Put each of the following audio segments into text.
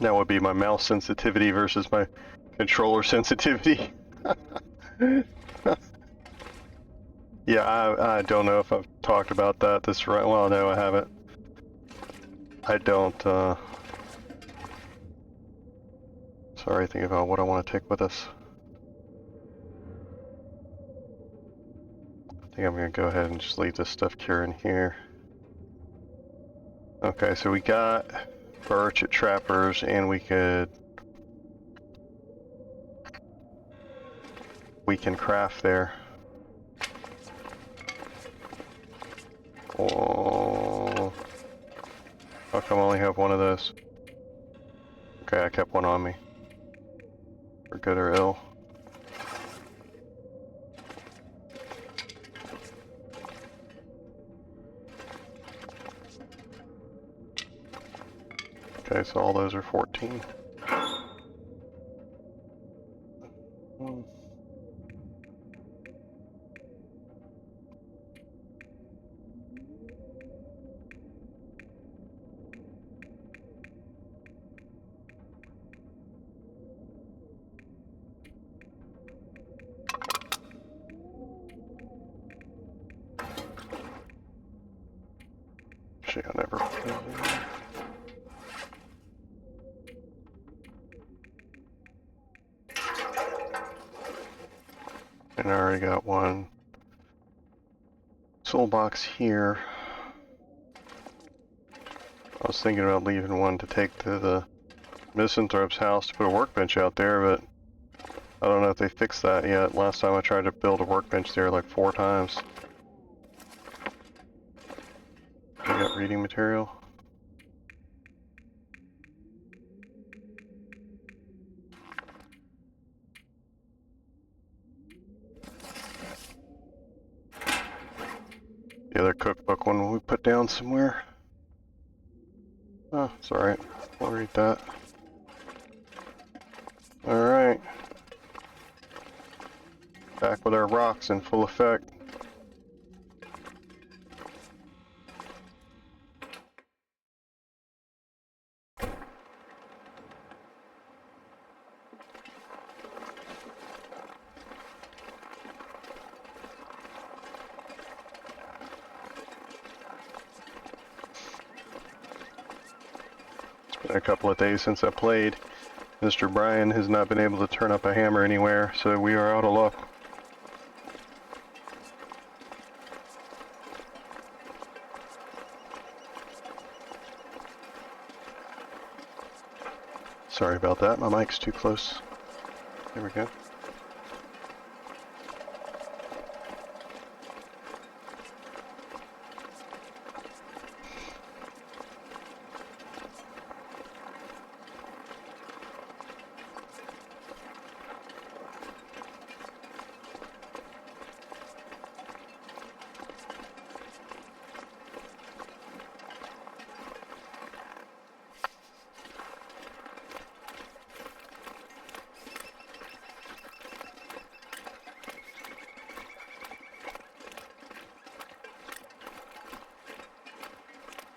That would be my mouse sensitivity versus my controller sensitivity. Yeah, I don't know if I've talked about that this right. Well, no, I haven't. I don't, sorry, think about what I want to take with us. I think I'm going to go ahead and just leave this stuff curing here. Okay, so we got birch at Trappers, and we can craft there. Oh, how come I only have one of those? Okay, I kept one on me. For good or ill. Okay, so all those are 14. Actually, I never put it in there. And I already got one soul box here. I was thinking about leaving one to take to the Misanthrope's house to put a workbench out there, but I don't know if they fixed that yet. Last time I tried to build a workbench there like 4 times. I got reading material. The other cookbook one we put down somewhere. Oh, it's alright. I'll read that. Alright. Back with our rocks in full effect. It's been a couple of days since I played. Mr. Brian has not been able to turn up a hammer anywhere, so we are out of luck. Sorry about that, my mic's too close. There we go.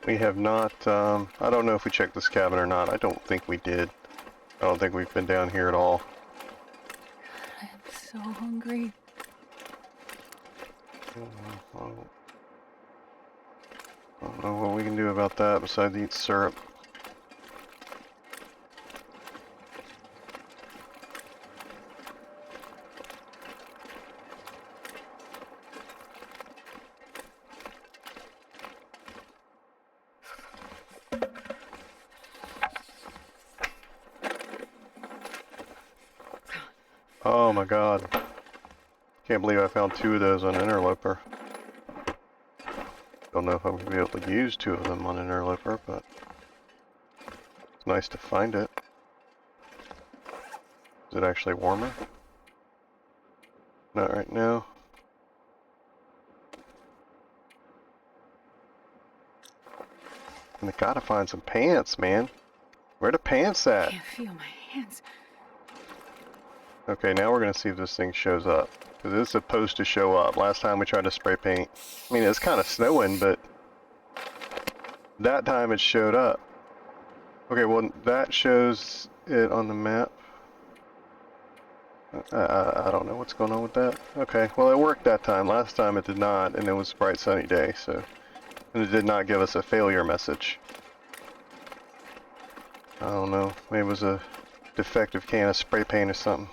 We have not, I don't know if we checked this cabin or not. I don't think we did. I don't think we've been down here at all. I am so hungry. I don't know what we can do about that besides eat syrup. Oh my god. Can't believe I found 2 of those on Interloper. Don't know if I'm going to be able to use 2 of them on Interloper, but it's nice to find it. Is it actually warmer? Not right now. And I gotta find some pants, man. Where the pants at? I can't feel my hands. Okay, now we're gonna see if this thing shows up. Because it's supposed to show up. Last time we tried to spray paint. I mean, it's kind of snowing, but that time it showed up. Okay, well, that shows it on the map. I don't know what's going on with that. Okay, well, it worked that time. Last time it did not, and it was a bright sunny day, so... And it did not give us a failure message. I don't know. Maybe it was a defective can of spray paint or something.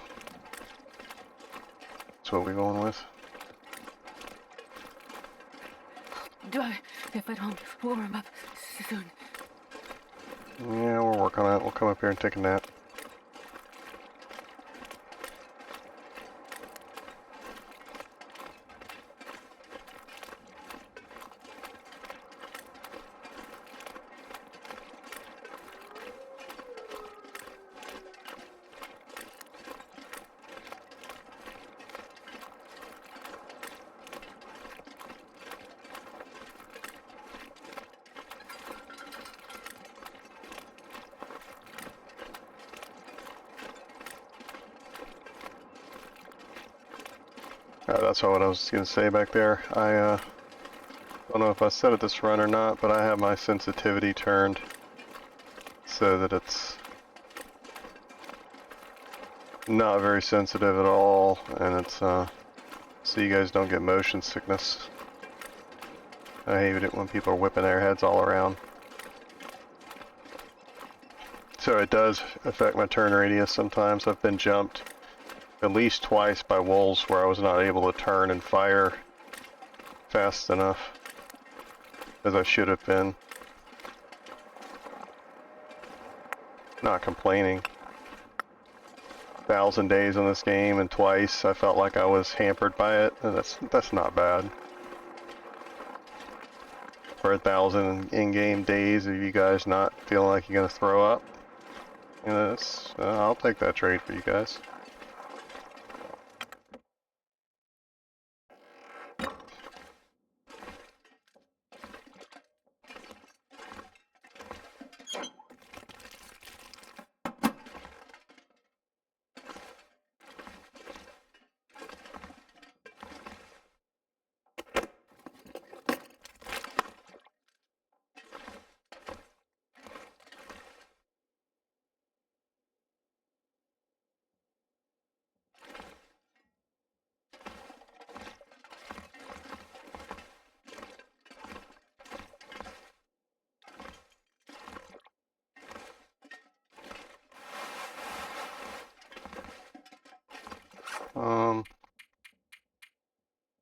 That's what we're going with. If I don't warm up soon. Yeah, we'll work on it. We'll come up here and take a nap. That's what I was going to say back there. I don't know if I said it this run or not, but I have my sensitivity turned so that it's not very sensitive at all, and it's so you guys don't get motion sickness. I hate it when people are whipping their heads all around. So it does affect my turn radius sometimes. I've been jumped at least twice by wolves where I was not able to turn and fire fast enough as I should have been. Not complaining. 1,000 days on this game, and twice I felt like I was hampered by it, and that's not bad. For 1,000 in-game days of you guys not feeling like you're gonna throw up, you know, I'll take that trade for you guys.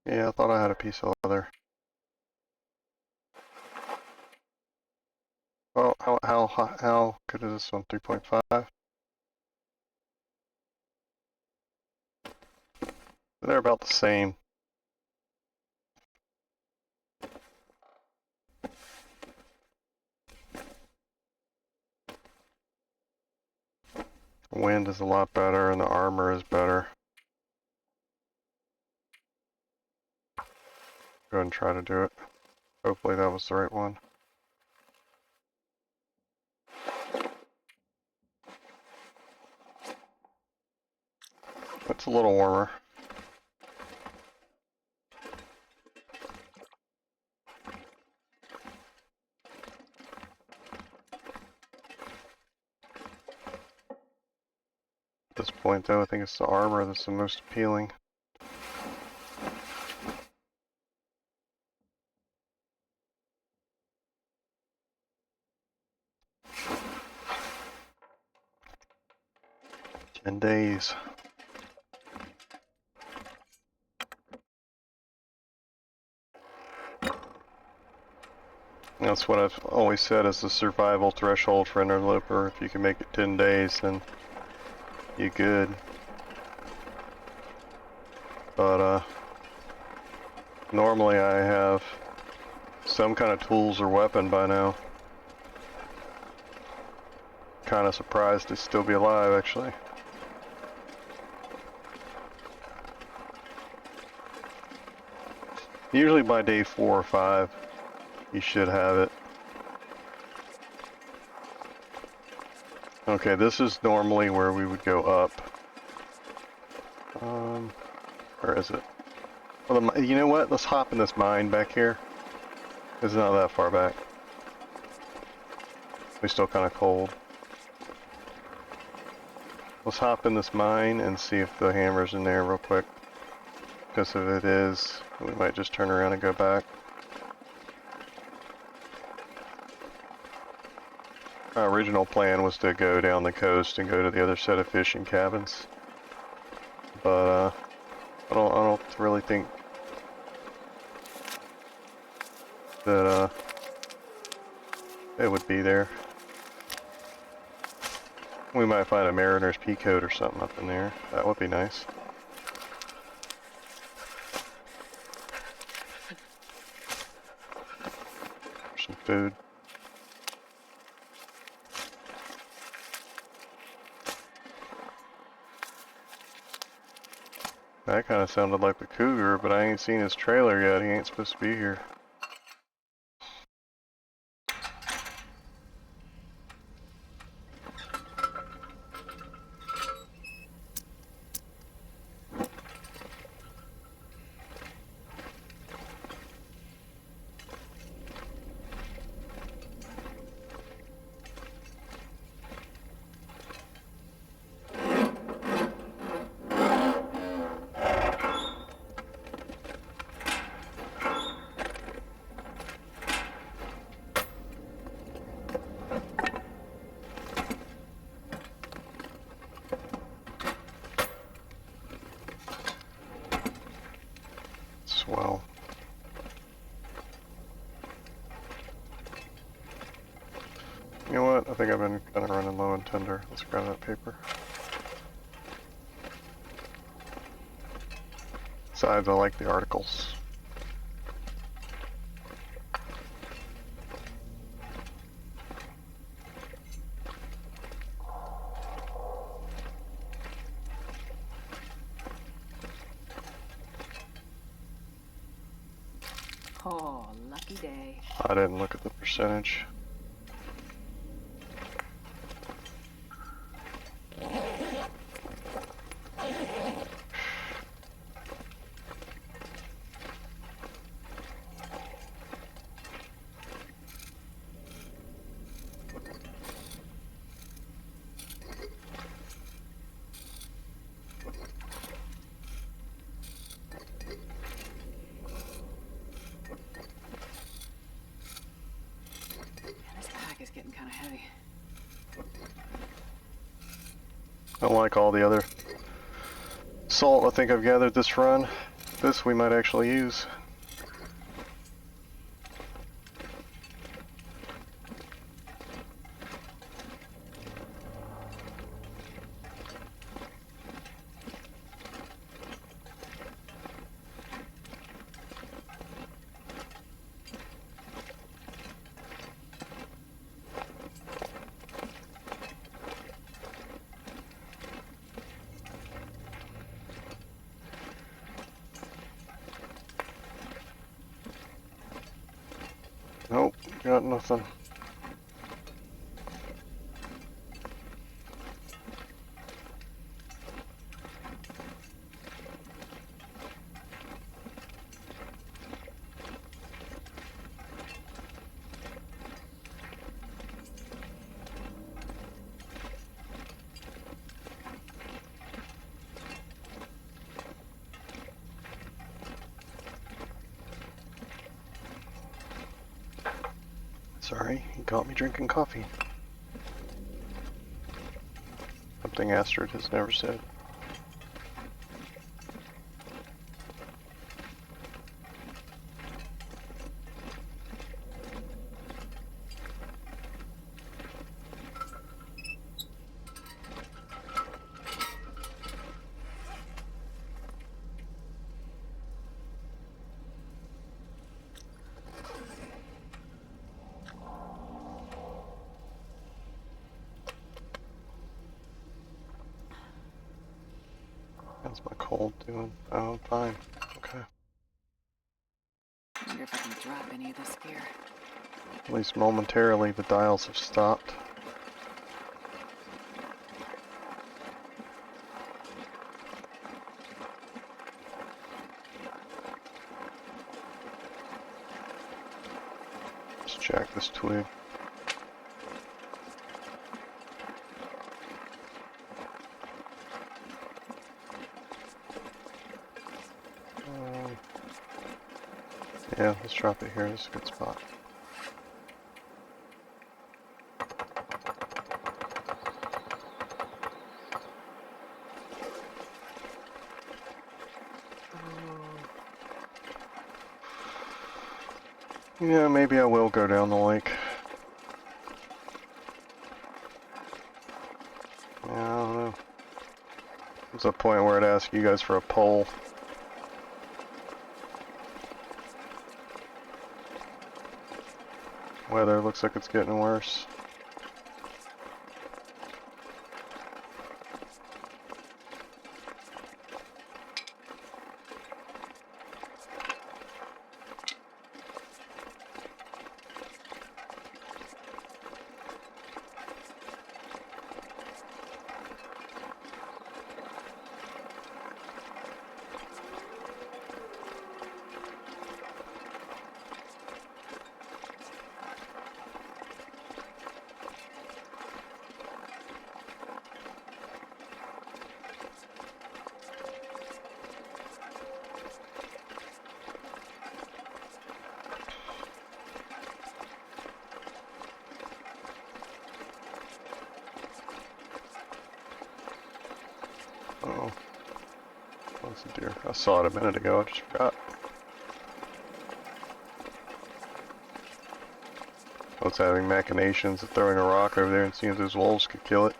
Yeah, I thought I had a piece of leather. Oh, how good is this one? 3.5? They're about the same. The wind is a lot better and the armor is better. Go ahead and try to do it. Hopefully that was the right one. It's a little warmer. At this point though, I think it's the armor that's the most appealing. In days. That's what I've always said is the survival threshold for Interloper. If you can make it 10 days, then you're good. But normally I have some kind of tools or weapon by now. Kind of surprised to still be alive, actually. Usually by day 4 or 5, you should have it. Okay, this is normally where we would go up. Where is it? Well, you know what? Let's hop in this mine back here. It's not that far back. We're still kind of cold. Let's hop in this mine and see if the hammer's in there real quick. Because if it is, we might just turn around and go back. Our original plan was to go down the coast and go to the other set of fishing cabins. But I don't really think that it would be there. We might find a mariner's pea coat or something up in there. That would be nice. Some food. That kind of sounded like the cougar, but I ain't seen his trailer yet. He ain't supposed to be here. Swell. You know what? I think I've been kind of running low on tinder. Let's grab that paper. Besides, I like the articles. Oh, lucky day. I didn't look at the percentage. Is getting kind of heavy. I don't like all the other salt I think I've gathered this run. This we might actually use. Nope, got nothing. Sorry, you caught me drinking coffee. Something Astrid has never said. How's my cold doing? Oh, fine. Okay. I wonder if I can drop any of this gear. At least momentarily the dials have stopped. Let's jack this twig. Yeah, let's drop it here. This is a good spot. Yeah, maybe I will go down the lake. Yeah, I don't know. There's a point where I'd ask you guys for a poll. Weather looks like it's getting worse. Oh, that's a deer. I saw it a minute ago, I just forgot. I was having machinations of throwing a rock over there and seeing if those wolves could kill it.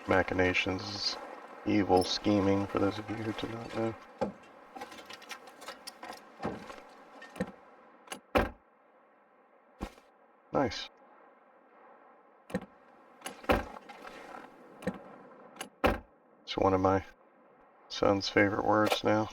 Machinations is evil scheming, for those of you who do not know. Nice. It's one of my son's favorite words now.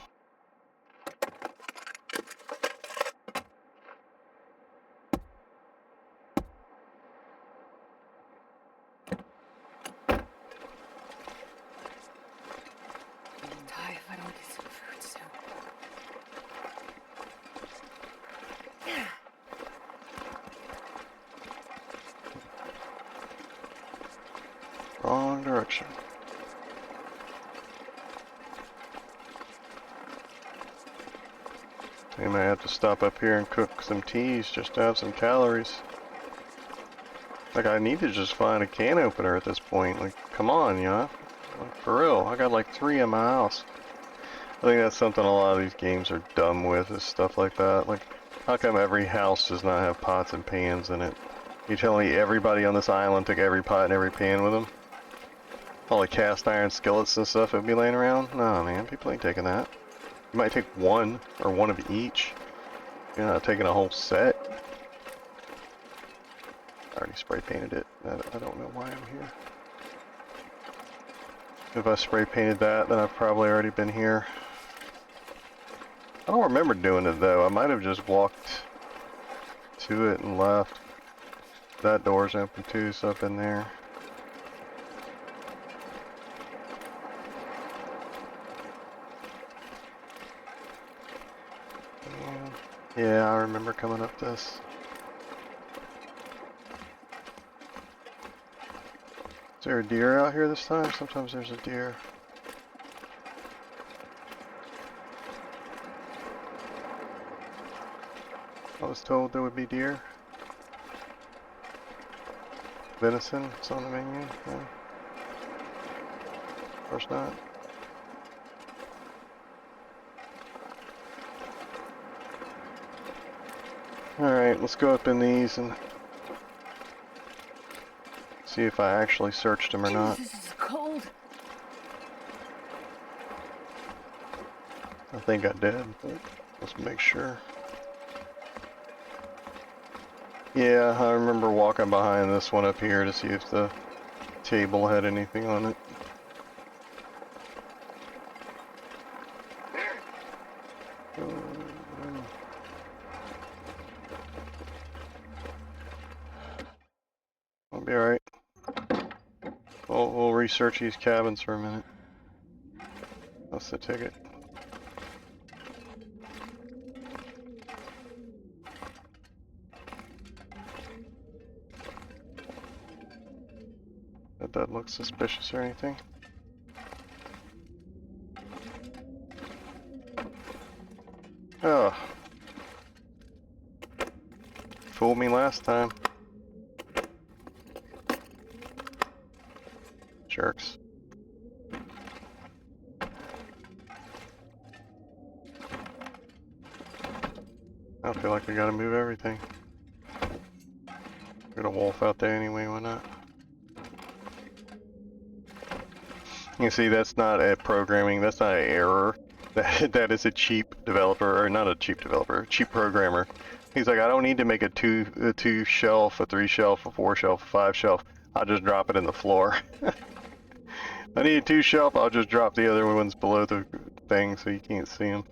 Die if I don't get some food soon. Wrong direction. I might have to stop up here and cook some teas just to have some calories. Like, I need to just find a can opener at this point. Like, come on, you know? Like, for real, I got like 3 in my house. I think that's something a lot of these games are dumb with, is stuff like that. Like, how come every house does not have pots and pans in it? You telling me everybody on this island took every pot and every pan with them? All the cast iron skillets and stuff would be laying around? No, man, people ain't taking that. You might take one, or one of each. You're not taking a whole set. I already spray painted it. I don't know why I'm here. If I spray painted that, then I've probably already been here. I don't remember doing it though. I might have just walked to it and left. That door's open too, so I've been there. Yeah, I remember coming up this. Is there a deer out here this time? Sometimes there's a deer. I was told there would be deer. Venison, it's on the menu. No. Of course not. Alright, let's go up in these and see if I actually searched them or not. This is cold. I think I did, but let's make sure. Yeah, I remember walking behind this one up here to see if the table had anything on it. I'll be alright. We'll research these cabins for a minute. That's the ticket. that doesn't look suspicious or anything. Oh. Fooled me last time. Jerks. I feel like I gotta move everything. Got a wolf out there anyway, why not? You see, that's not a programming, that's not an error. That is a cheap developer, or not a cheap developer, cheap programmer. He's like, I don't need to make a two shelf, a 3 shelf, a 4 shelf, a 5 shelf. I'll just drop it in the floor. I need a 2 shelf, I'll just drop the other ones below the thing so you can't see them.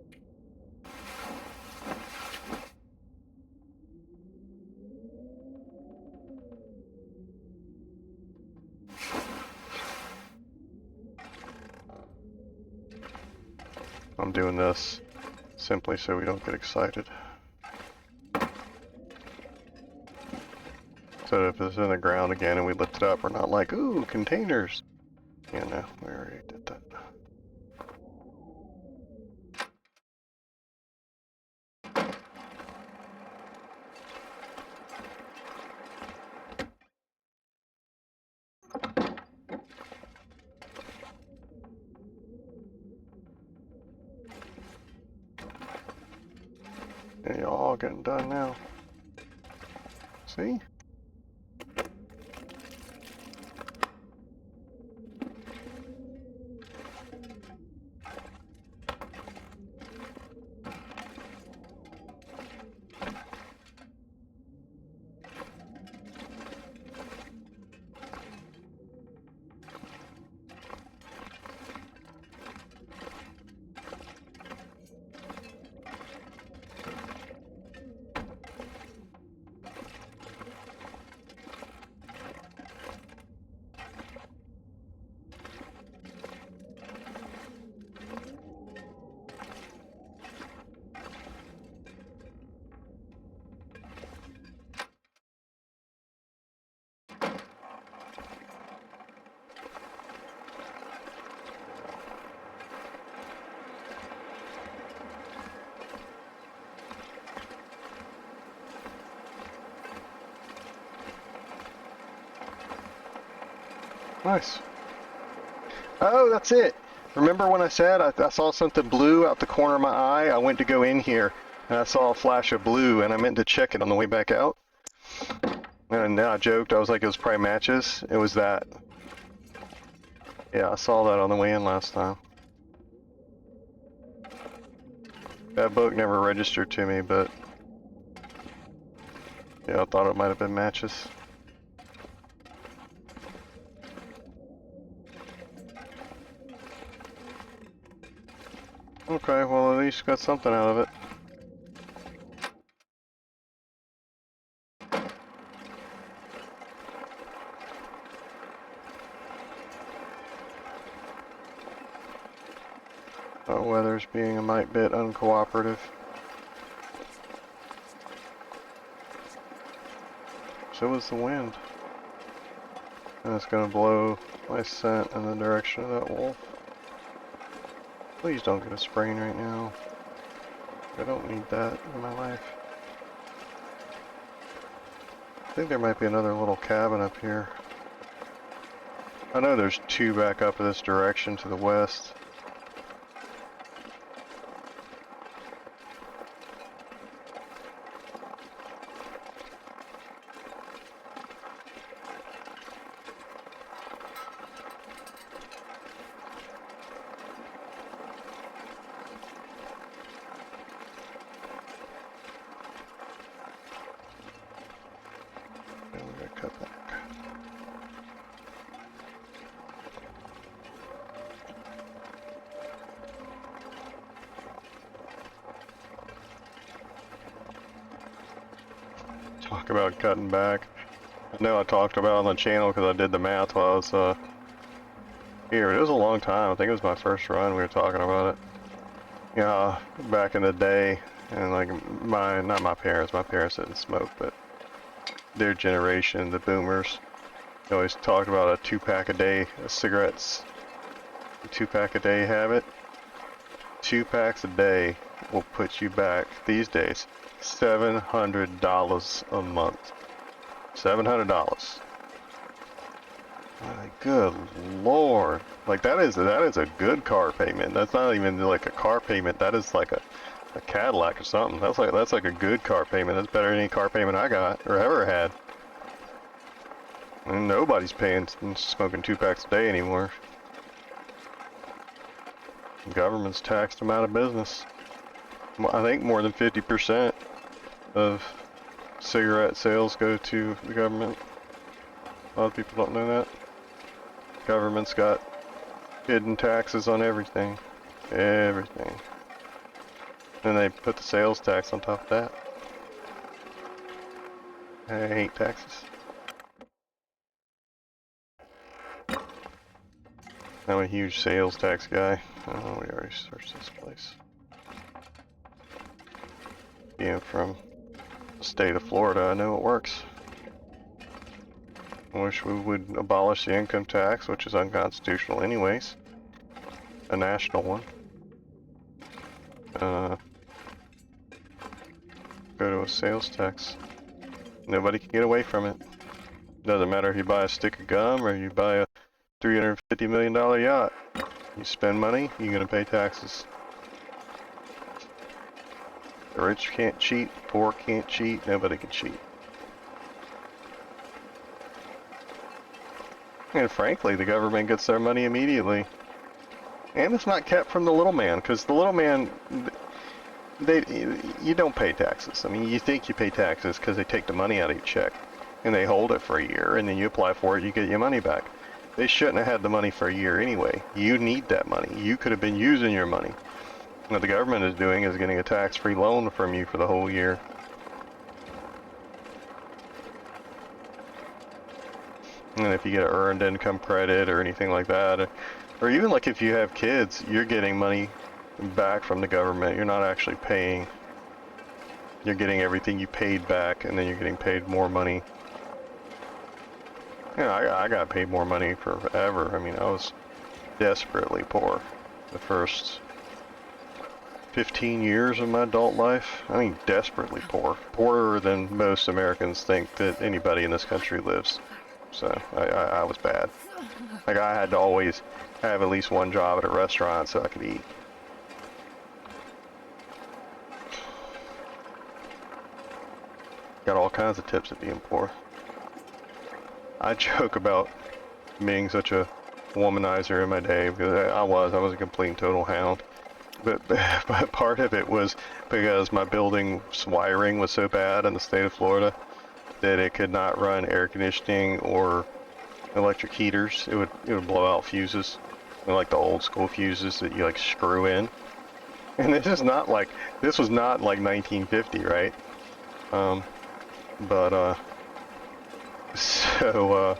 I'm doing this simply so we don't get excited. So if it's in the ground again and we lift it up, we're not like, ooh, containers. Yeah, no, we already did that. Yeah, you're all getting done now. See? Nice. Oh, that's it. Remember when I said I saw something blue out the corner of my eye? I went to go in here and I saw a flash of blue and I meant to check it on the way back out. And now I joked. I was like, it was probably matches. It was that. Yeah, I saw that on the way in last time. That book never registered to me, but yeah, I thought it might have been matches. Okay, well at least got something out of it. Weather's being a mite bit uncooperative. So is the wind. And it's gonna blow my scent in the direction of that wolf. Please don't get a sprain right now. I don't need that in my life. I think there might be another little cabin up here. I know there's 2 back up in this direction to the west. Talk about cutting back. I know I talked about it on the channel because I did the math while I was here. It was a long time. I think it was my first run we were talking about it. Yeah, back in the day, and like not my parents didn't smoke, but their generation, the boomers, They always talk about a 2-pack a day of cigarettes, a 2-pack a day habit. 2 packs a day will put you back these days $700 a month. $700. My good lord! Like that is a good car payment. That's not even like a car payment. That is like a Cadillac or something. That's like a good car payment. That's better than any car payment I got or ever had. And nobody's smoking 2 packs a day anymore. The government's taxed them out of business. I think more than 50% of cigarette sales go to the government. A lot of people don't know that. Government's got hidden taxes on everything. Everything. And they put the sales tax on top of that. I hate taxes. I'm a huge sales tax guy. Oh, we already searched this place. Being from the state of Florida, I know it works. I wish we would abolish the income tax, which is unconstitutional anyways. A national one. Go to a sales tax. Nobody can get away from it. Doesn't matter if you buy a stick of gum or you buy a $350 million yacht. You spend money, you're gonna pay taxes. The rich can't cheat, the poor can't cheat, nobody can cheat. And frankly, the government gets their money immediately. And it's not kept from the little man, because the little man, you don't pay taxes. I mean, you think you pay taxes because they take the money out of your check, and they hold it for a year, and then you apply for it, you get your money back. They shouldn't have had the money for a year anyway. You need that money. You could have been using your money. What the government is doing is getting a tax-free loan from you for the whole year. And if you get an earned income credit or anything like that, or even like if you have kids, you're getting money back from the government. You're not actually paying. You're getting everything you paid back, and then you're getting paid more money. Yeah, I got paid more money forever. I mean, I was desperately poor the first 15 years of my adult life. I mean, desperately poor. Poorer than most Americans think that anybody in this country lives. So, I was bad. Like, I had to always have at least one job at a restaurant so I could eat. Got all kinds of tips at being poor. I joke about being such a womanizer in my day, because I was a complete and total hound. But part of it was because my building's wiring was so bad in the state of Florida that it could not run air conditioning or electric heaters. It would blow out fuses, like the old school fuses that you like screw in. And this was not like 1950, right? So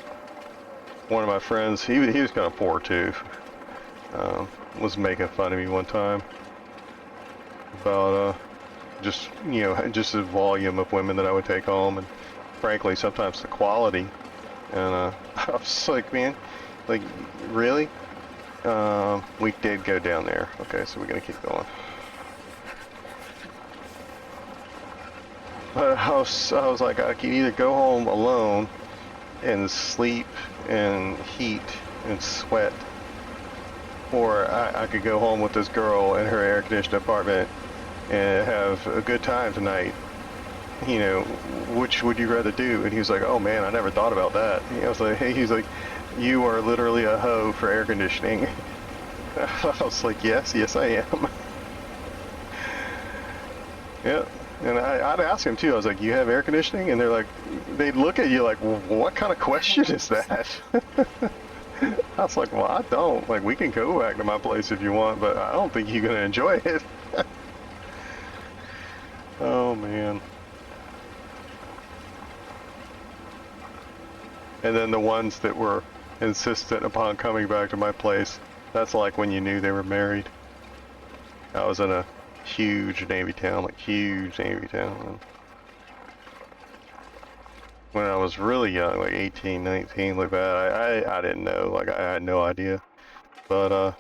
one of my friends, he was kind of poor too, was making fun of me one time about just the volume of women that I would take home, and frankly sometimes the quality. And I was like, man, like, really? We did go down there. Okay, so we're gonna keep going. But I was like, I can either go home alone and sleep and heat and sweat, or I could go home with this girl in her air-conditioned apartment and have a good time tonight. You know, which would you rather do? And he was like, oh man, I never thought about that. I was like, hey, he's like, you are literally a hoe for air conditioning. I was like, yes I am. Yeah. And I'd ask him too. I was like, you have air conditioning? And they'd look at you like, well, what kind of question is that? I was like, well, I don't. Like, we can go back to my place if you want, but I don't think you're going to enjoy it. Oh, man. And then the ones that were insistent upon coming back to my place, that's like when you knew they were married. I was in a huge Navy town, like huge Navy town. when I was really young, like 18, 19, like that. I didn't know, like I had no idea. But about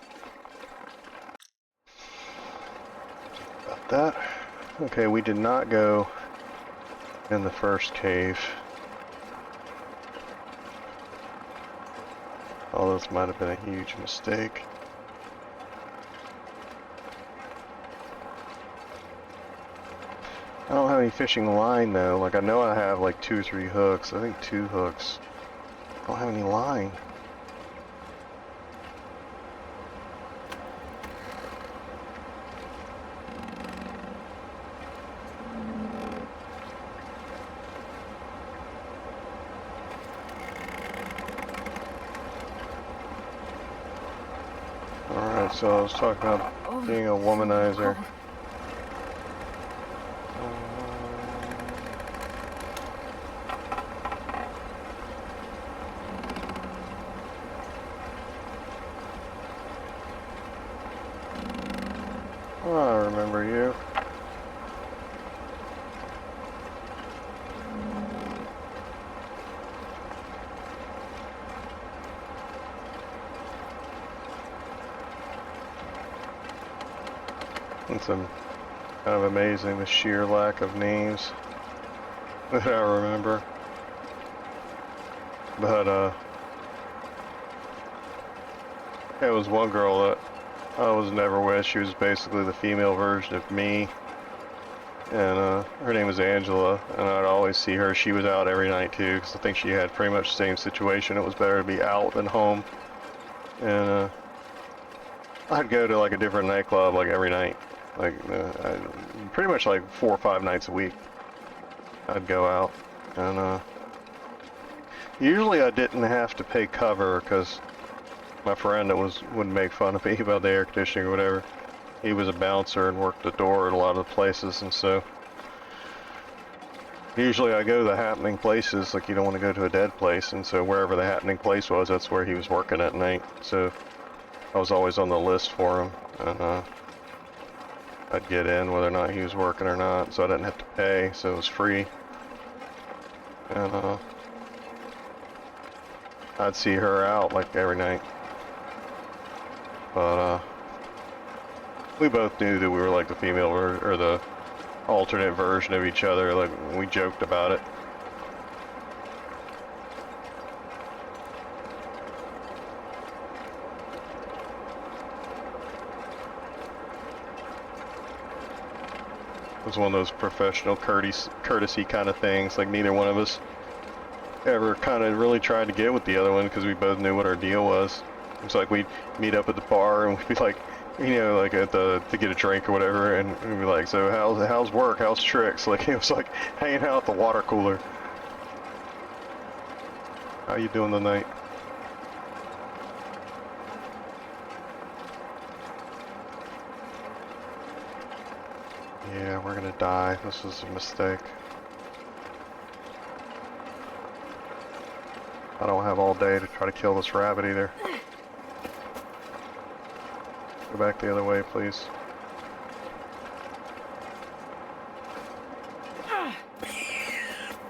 that. Okay, we did not go in the first cave. Oh, this might have been a huge mistake. I don't have any fishing line though. Like I know I have like 2 or 3 hooks. I think 2 hooks. I don't have any line. Alright, so I was talking about being a womanizer. Oh, I remember you. It's kind of amazing the sheer lack of names that I remember. But there was one girl that I was never with. She was basically the female version of me. And her name was Angela, and I'd always see her. She was out every night too, because I think she had pretty much the same situation. It was better to be out than home. And I'd go to like a different nightclub like every night. Like pretty much like 4 or 5 nights a week. I'd go out, and usually I didn't have to pay cover because my friend that would make fun of me about the air conditioning or whatever. He was a bouncer and worked the door at a lot of the places, and so usually I go to the happening places. Like you don't want to go to a dead place, and so wherever the happening place was, that's where he was working at night. So I was always on the list for him, and I'd get in whether or not he was working or not, so I didn't have to pay, so it was free. And I'd see her out like every night. But we both knew that we were like the female or the alternate version of each other. Like we joked about it. It was one of those professional courtesy kind of things. Like neither one of us ever kind of really tried to get with the other one because we both knew what our deal was. It's like we'd meet up at the bar and we'd be like, you know, like to get a drink or whatever, and we'd be like, so how's work? How's tricks? Like it was like hanging out at the water cooler. How you doing tonight? Yeah, we're gonna die. This was a mistake. I don't have all day to try to kill this rabbit either. Go back the other way, please.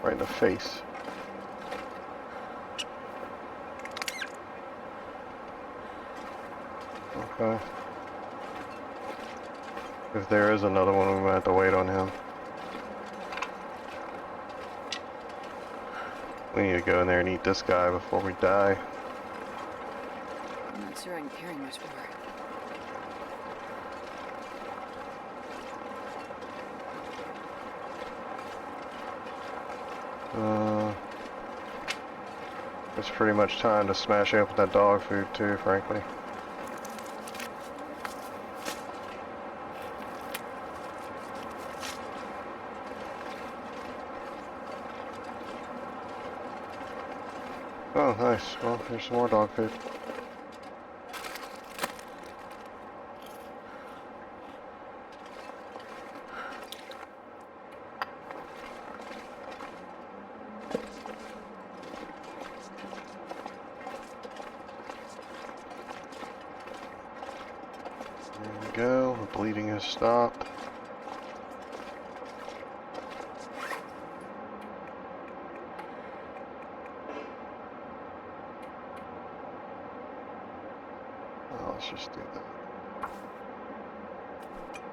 Right in the face. Okay. If there is another one, we might have to wait on him. We need to go in there and eat this guy before we die. I'm not sure I can carry much more. It's pretty much time to smash open that dog food too, frankly. Oh, nice. Well, here's some more dog food. There we go. The bleeding has stopped. let's just do that.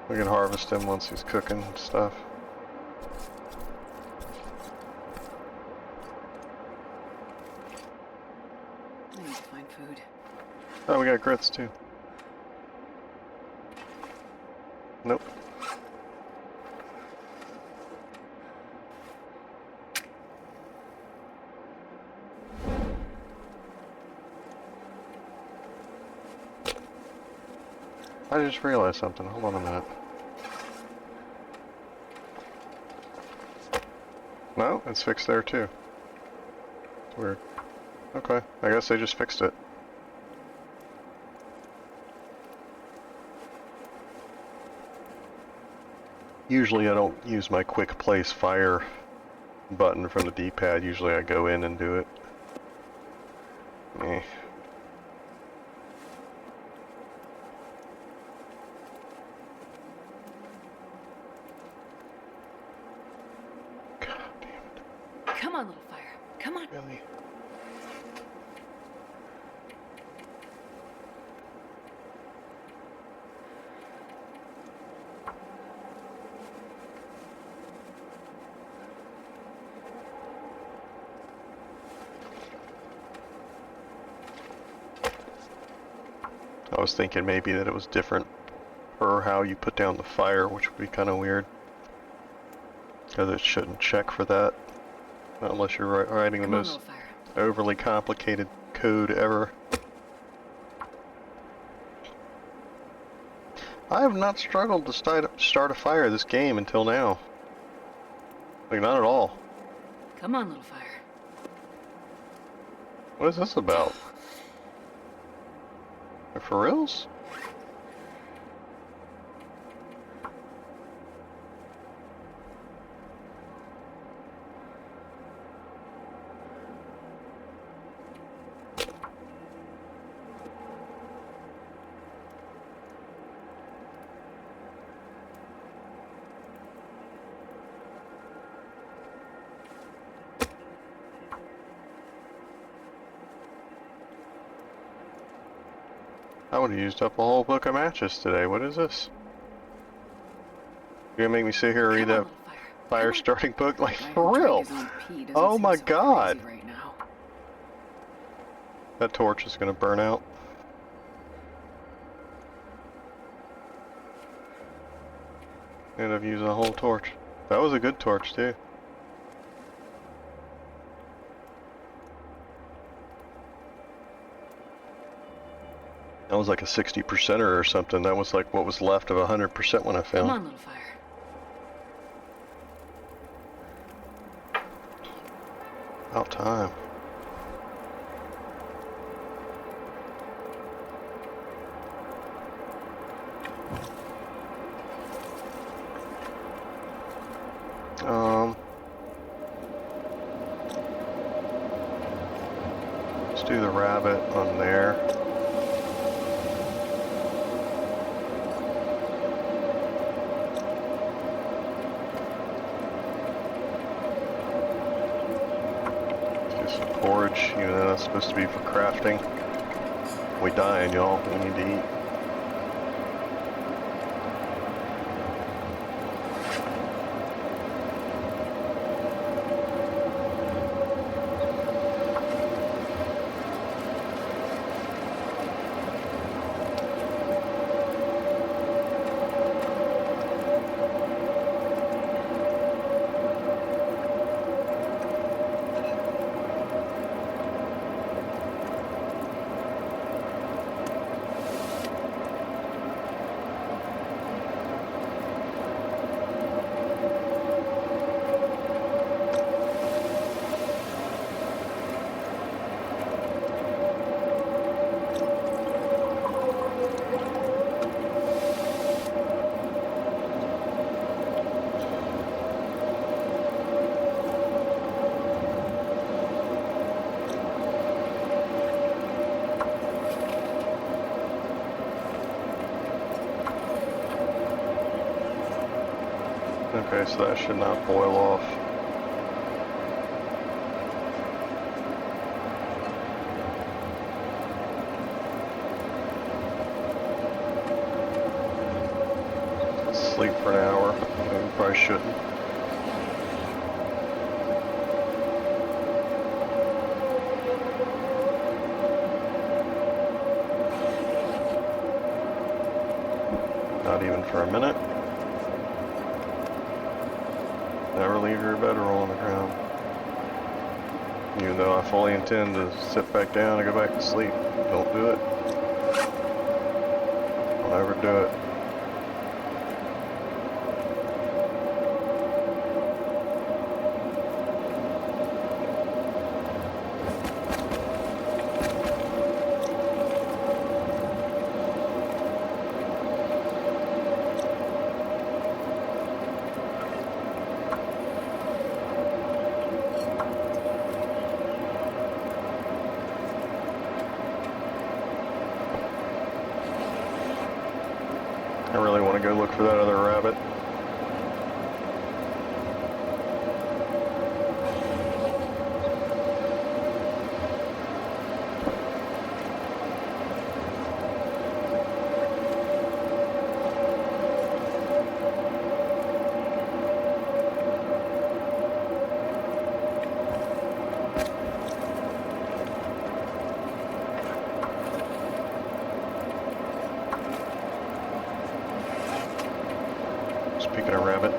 We can harvest him once he's cooking stuff. I need to find food. Oh, we got grits too. Nope. I just realized something. Hold on a minute. No, it's fixed there too. It's weird. Okay, I guess they just fixed it. Usually I don't use my quick place fire button from the D-pad. Usually I go in and do it. Eh. God damn it. Come on, little fire. Come on. Really? I was thinking maybe that it was different for how you put down the fire, which would be kind of weird. Because it shouldn't check for that. Not unless you're writing the most overly complicated code ever. I have not struggled to start a fire this game until now. Like, not at all. Come on, little fire. What is this about? For reals? I would have used up a whole book of matches today. What is this? You're gonna make me sit here and read that fire starting book? Like, for real? Oh my god! Right now. That torch is gonna burn out. End up using a whole torch. That was a good torch too. That was like a 60%er or something. That was like what was left of 100% when I found. Come on, little fire. About time. Let's do the rabbit on there. Porridge, even though that's supposed to be for crafting. We dying, y'all. We need to eat. Okay, so that should not boil off. sleep for an hour. We probably shouldn't. Not even for a minute. Never leave your bedroll on the ground. Even though I fully intend to sit back down and go back to sleep. Don't do it. Don't ever do it. I really want to go look for that other rabbit. Speaking of rabbit.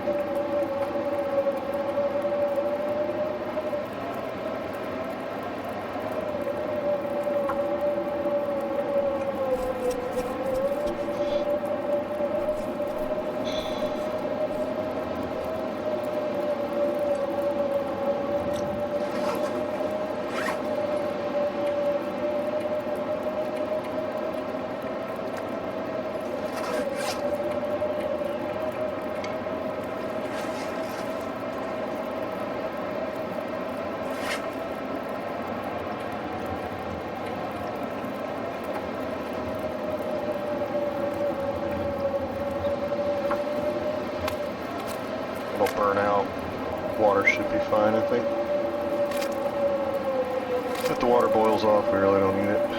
It'll burn out. Water should be fine, I think. If the water boils off, we really don't need it.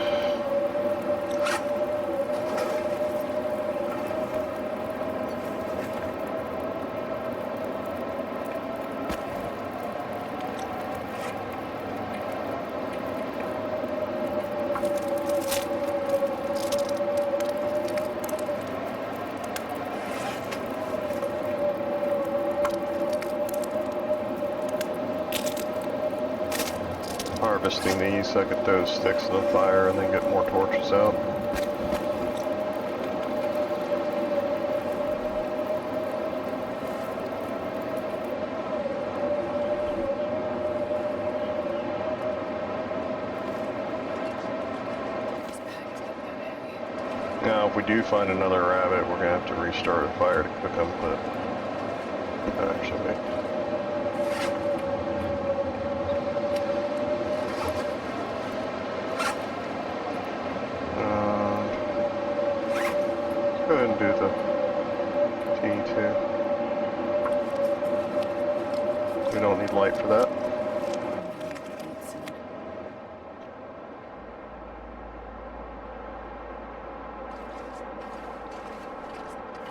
Harvesting these so I could throw sticks in the fire and then get more torches out. Now if we do find another rabbit, we're gonna have to restart a fire to cook them, but actually go ahead and do the T2. We don't need light for that.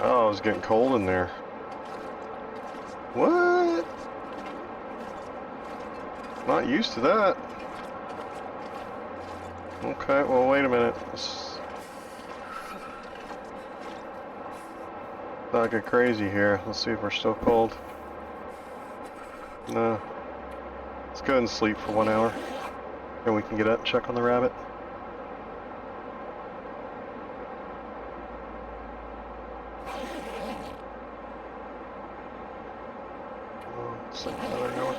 Oh, it's getting cold in there. What? Not used to that. Okay, well wait a minute. Not get crazy here. Let's see if we're still cold. No. Let's go ahead and sleep for 1 hour. And we can get up and check on the rabbit. Sleep another hour.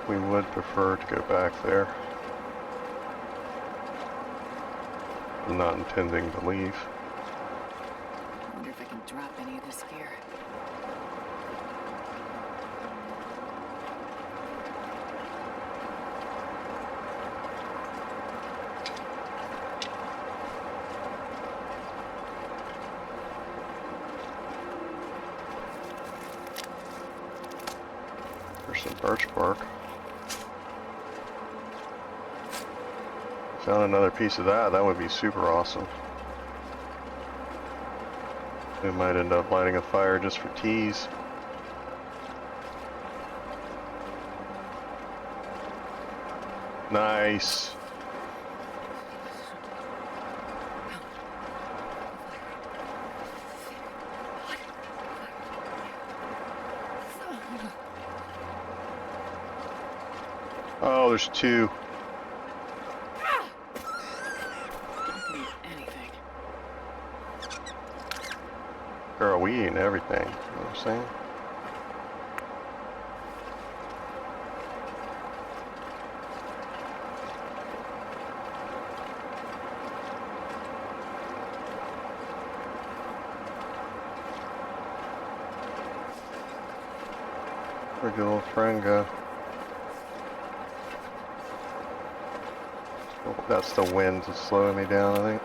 We would prefer to go back there. I'm not intending to leave. I wonder if I can Don't drop any of this gear. There's some birch bark. Found another piece of that. That would be super awesome. We might end up lighting a fire just for teas. Nice. Oh, there's two. Anything. Girl, we eating everything. You know what I'm saying? Where'd your little friend go? Oh, that's the wind that's slowing me down, I think.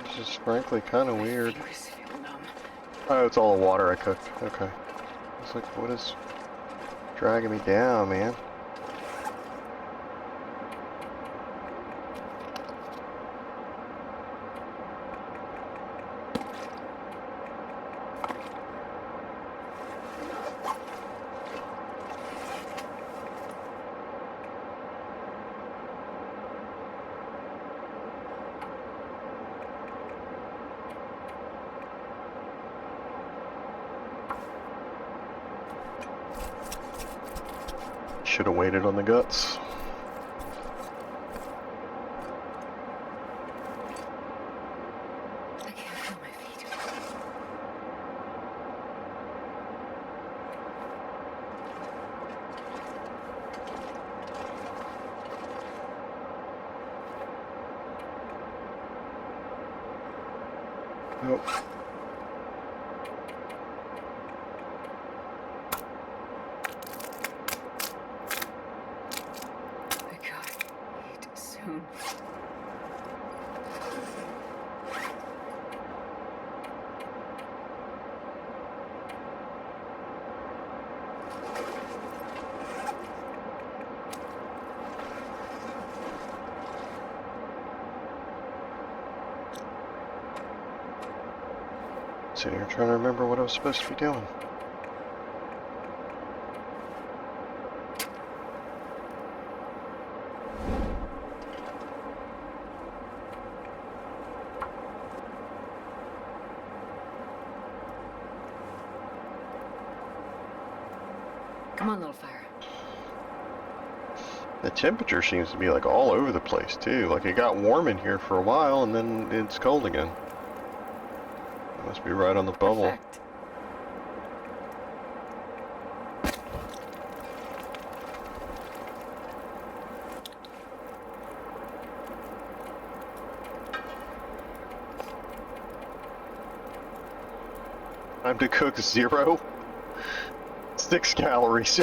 It's just frankly kind of weird. Fingers feel numb. Oh, it's all the water I cooked. Okay. It's like, what is dragging me down, man? Should have waited on the guts. I can't feel my feet. Nope. I gotta eat soon. Sitting here trying to remember what I was supposed to be doing. Come on, little fire. The temperature seems to be like all over the place too. Like it got warm in here for a while and then it's cold again. It must be right on the bubble. Perfect. Time to cook 0. 6 calories.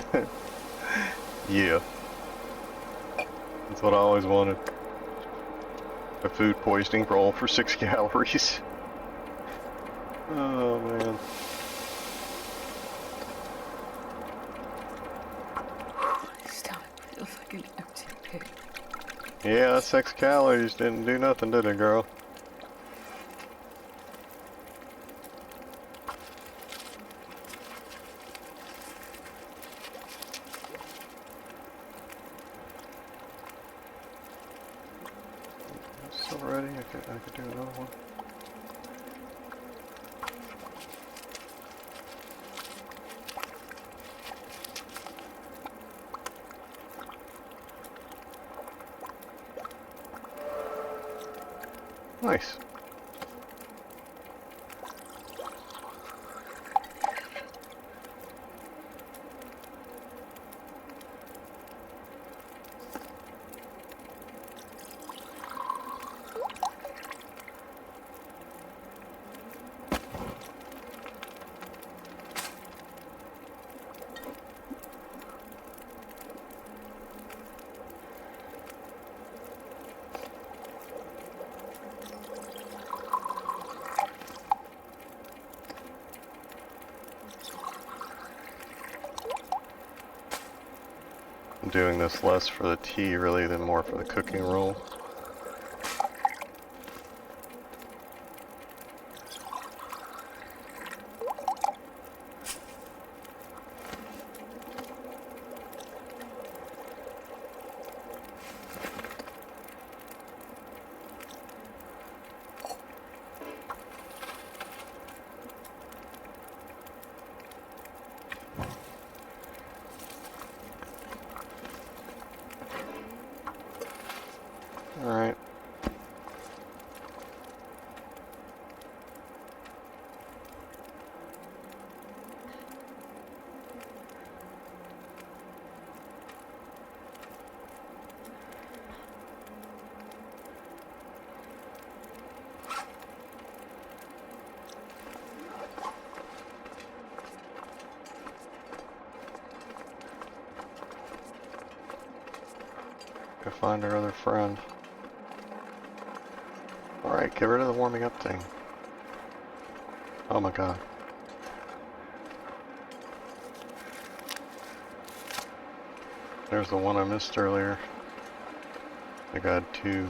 Yeah. That's what I always wanted. A food poisoning roll for 6 calories. Oh man. Stomach feels like an empty pit. Yeah, that 6 calories didn't do nothing, did it, girl? Still ready? I could do another one. Nice. I'm doing this less for the tea really than more for the cooking roll. Alright. Go find our other friend. Alright, get rid of the warming up thing. Oh my god. There's the one I missed earlier. I got two.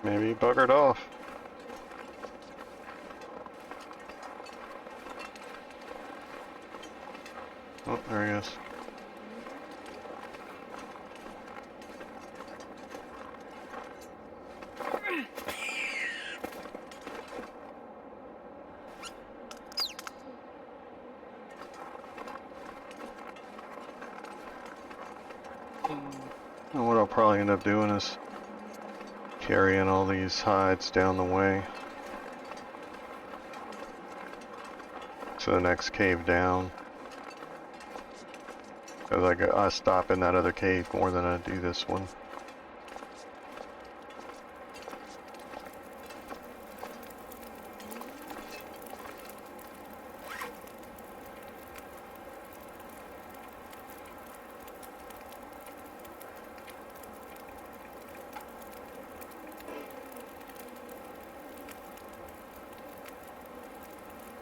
Maybe he buggered off. Oh, there he is. And what I'll probably end up doing is carrying all these hides down the way to the next cave down. Because I stop in that other cave more than I do this one.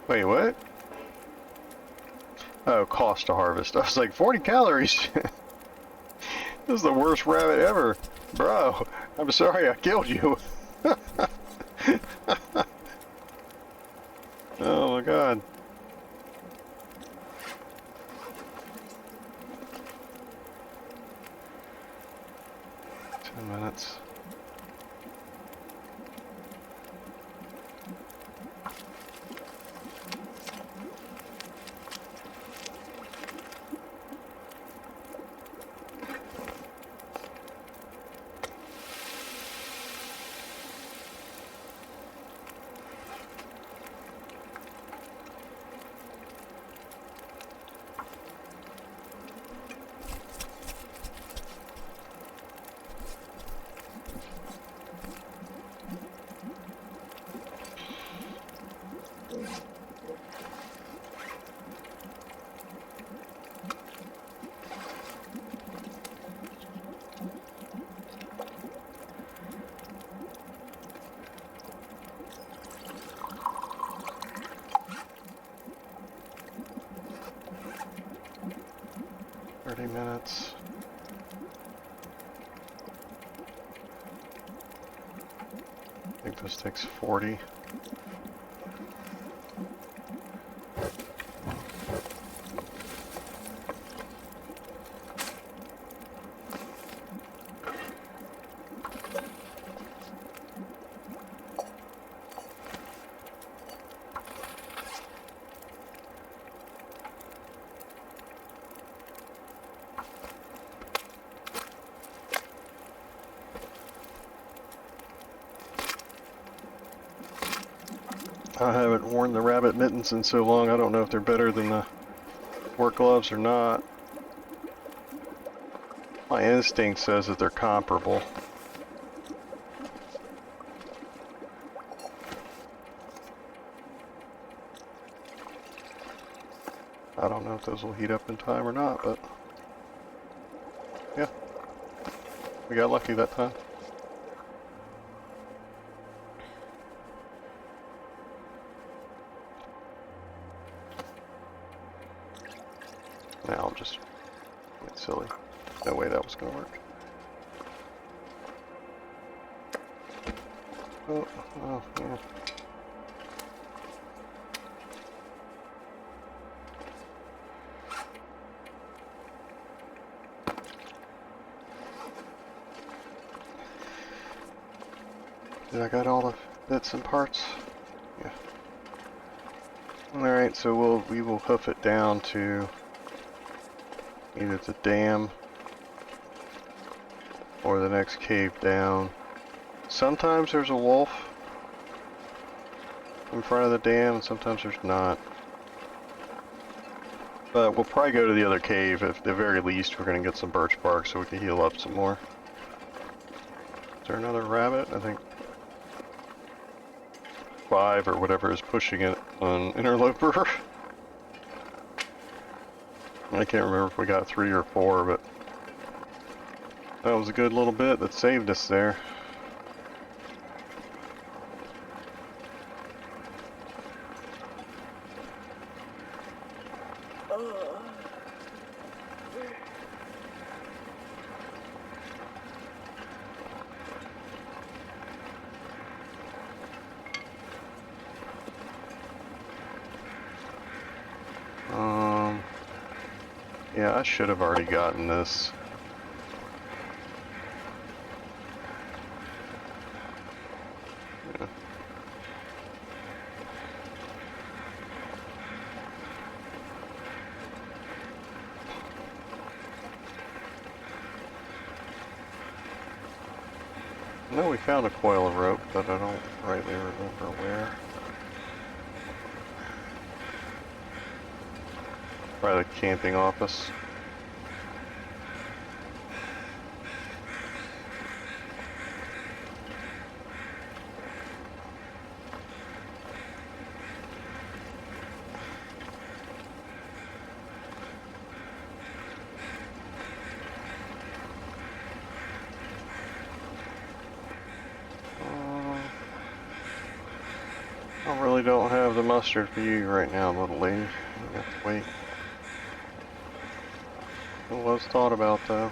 Wait, what? Oh, cost to harvest. I was like, 40 calories? This is the worst rabbit ever. Bro, I'm sorry I killed you. Oh my god. 10 minutes. Minutes. I think this takes 40. I haven't worn the rabbit mittens in so long, I don't know if they're better than the work gloves or not. My instinct says that they're comparable. I don't know if those will heat up in time or not, but yeah, we got lucky that time. Now I'm just being silly. No way that was gonna work. Oh, yeah. Did I got all the bits and parts? Yeah. Alright, so we will hoof it down to either the dam or the next cave down. Sometimes there's a wolf in front of the dam, and sometimes there's not. But we'll probably go to the other cave. At the very least, we're going to get some birch bark so we can heal up some more. Is there another rabbit? I think 5 or whatever is pushing it on Interloper. I can't remember if we got 3 or 4, but that was a good little bit that saved us there. Yeah, I should have already gotten this. Yeah. No, we found a coil of rope, but I don't rightly remember where. Probably the camping office. I really don't have the mustard for you right now, little lady. You have to wait. It was thought about, though.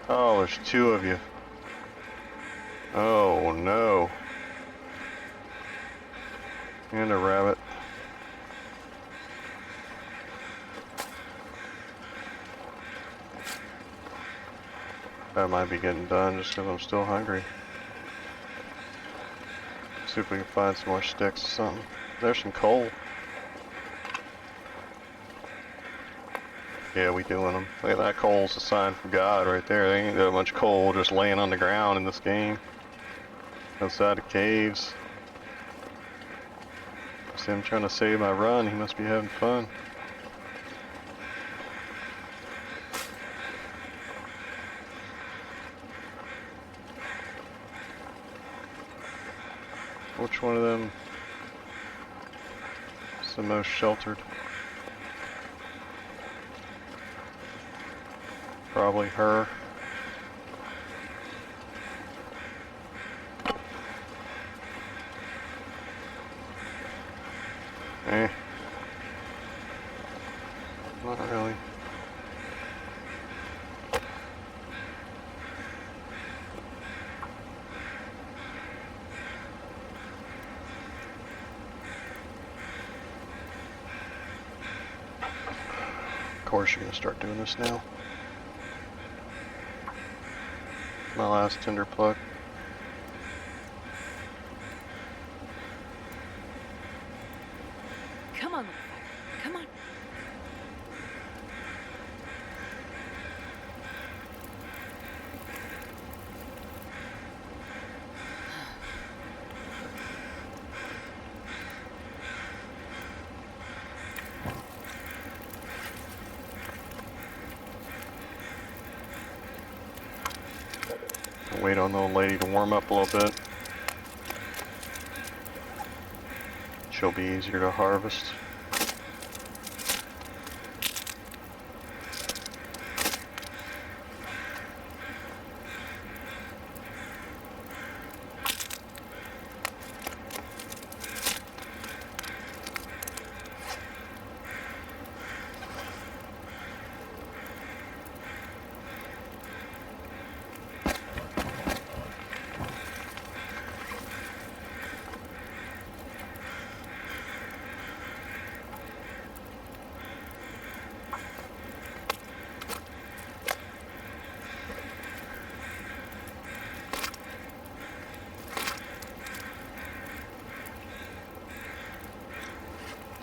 Oh, there's 2 of you. Oh, no. And a rabbit. That might be getting done just because I'm still hungry. See if we can find some more sticks or something. There's some coal. Yeah, we doing them. Look at that, coal's a sign from God right there. There ain't that much coal just laying on the ground in this game. Outside of caves. See him trying to save my run. He must be having fun. Which one of them is the most sheltered? Probably her. Not really. Of course you're gonna start doing this now. My last tinder plug. Come on, come on. Wait on the old lady to warm up a little bit. She'll be easier to harvest.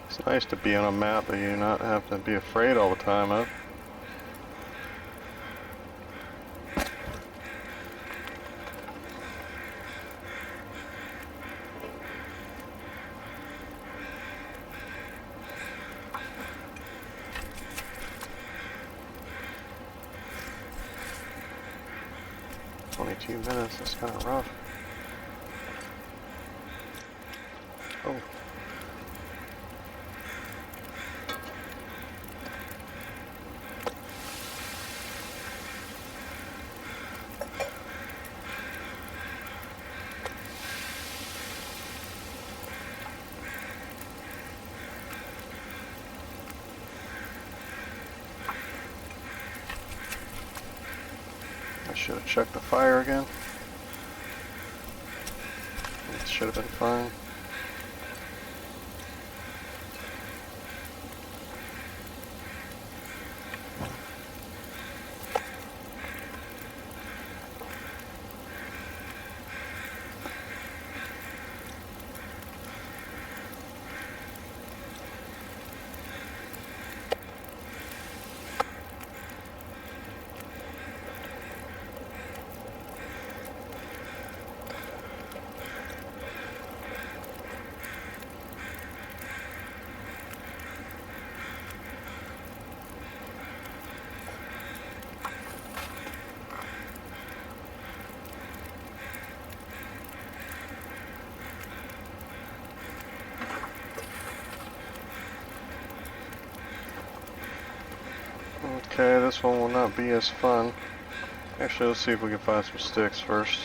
It's nice to be on a map that you not have to be afraid all the time of. Minutes, that's kind of rough. Oh. I should have checked the fire again. It should have been fine. Okay, this one will not be as fun. Actually, let's see if we can find some sticks first.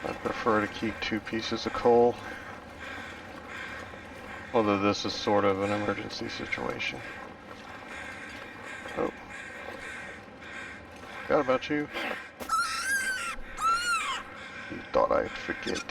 I prefer to keep 2 pieces of coal. Although this is sort of an emergency situation. Oh. Forgot about you. You thought I'd forget.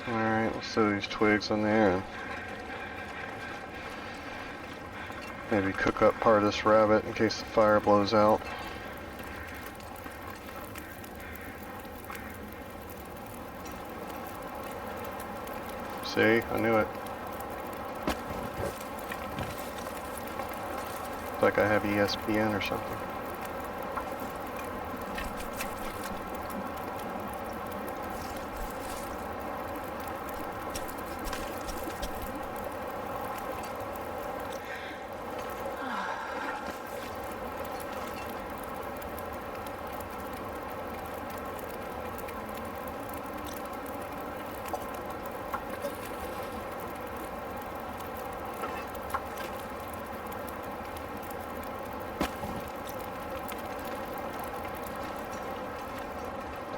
Alright, let's throw these twigs on there and maybe cook up part of this rabbit in case the fire blows out. See, I knew it. It's like I have ESPN or something.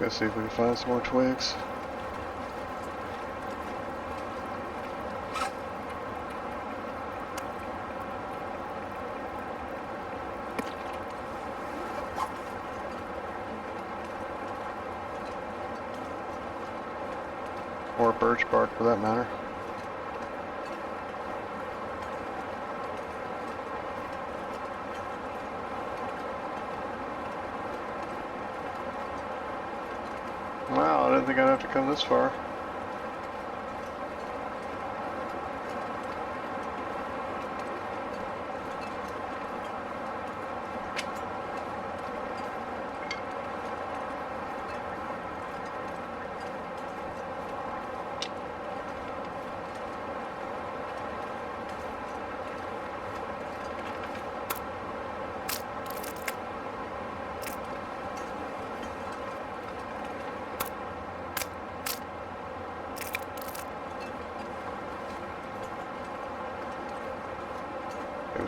Let's see if we can find some more twigs. Or birch bark for that matter. Wow, I didn't think I'd have to come this far.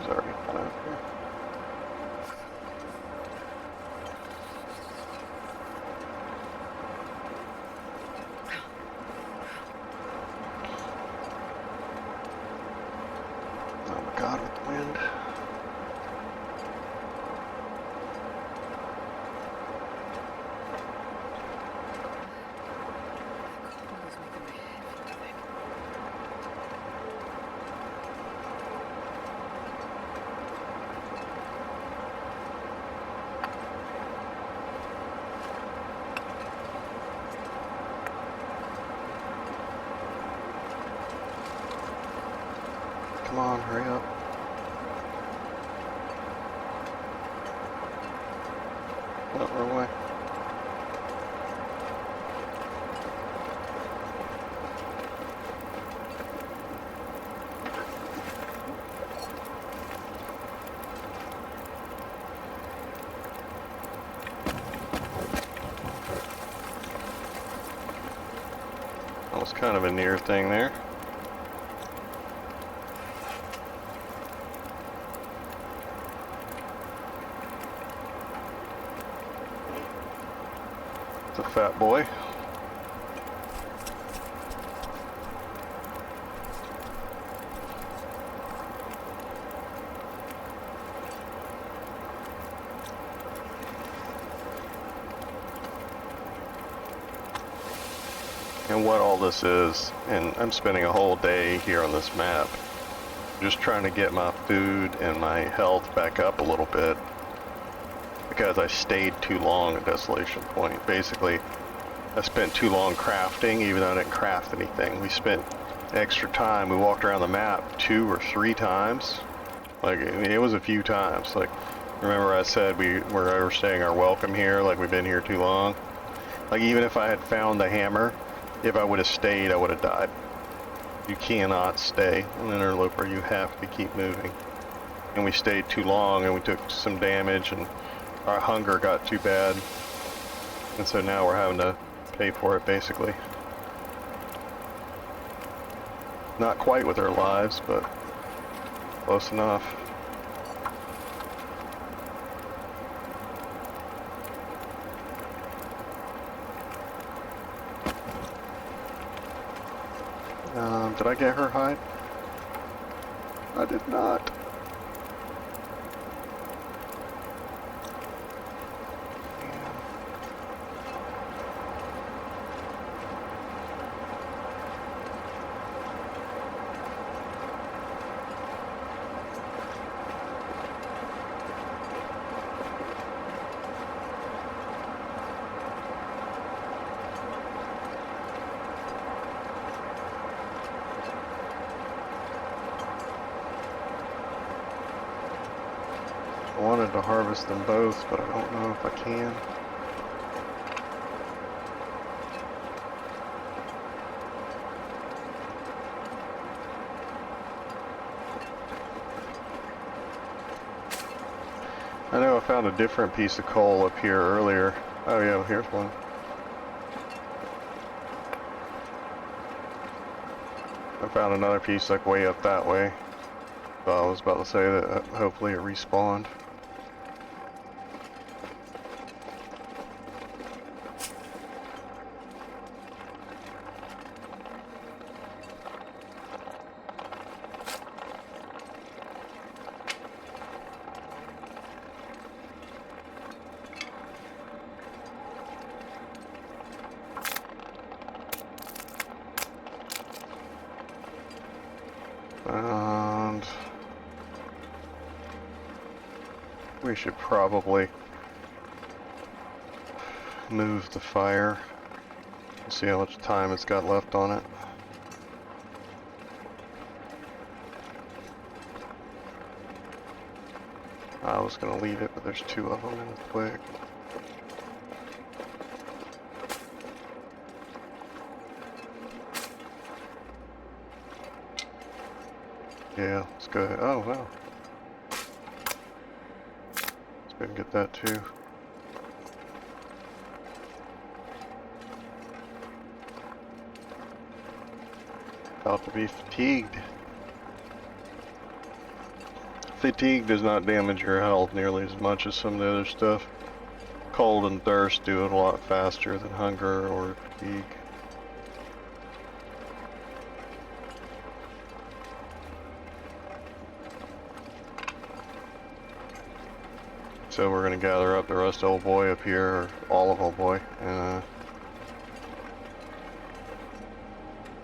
was already kind of here. Oh my god, with the wind. Cold is making my head feel thick. Come on, hurry up. Oh, wrong way. That was kind of a near thing there. It's a fat boy. And what all this is, and I'm spending a whole day here on this map, just trying to get my food and my health back up a little bit, because I stayed too long at Desolation Point. Basically, I spent too long crafting, even though I didn't craft anything. We spent extra time. We walked around the map 2 or 3 times. Like, it was a few times. Like, remember I said we're overstaying our welcome here, like we've been here too long? Like, even if I had found the hammer, if I would have stayed, I would have died. You cannot stay on Interloper. You have to keep moving. And we stayed too long, and we took some damage, and our hunger got too bad. And so now we're having to pay for it, basically. Not quite with our lives, but close enough. Did I get her hide? I did not. I wanted to harvest them both, but I don't know if I can. I know I found a different piece of coal up here earlier. Oh yeah, here's one. I found another piece like way up that way. So I was about to say that hopefully it respawned. And we should probably move the fire. See how much time it's got left on it. I was gonna leave it, but there's 2 of them real quick. Yeah, let's go ahead. Oh, wow. Let's go and get that too. About to be fatigued. fatigue does not damage your health nearly as much as some of the other stuff. Cold and thirst do it a lot faster than hunger or fatigue. So we're gonna gather up the rest of Old Boy up here, or all of Old Boy, and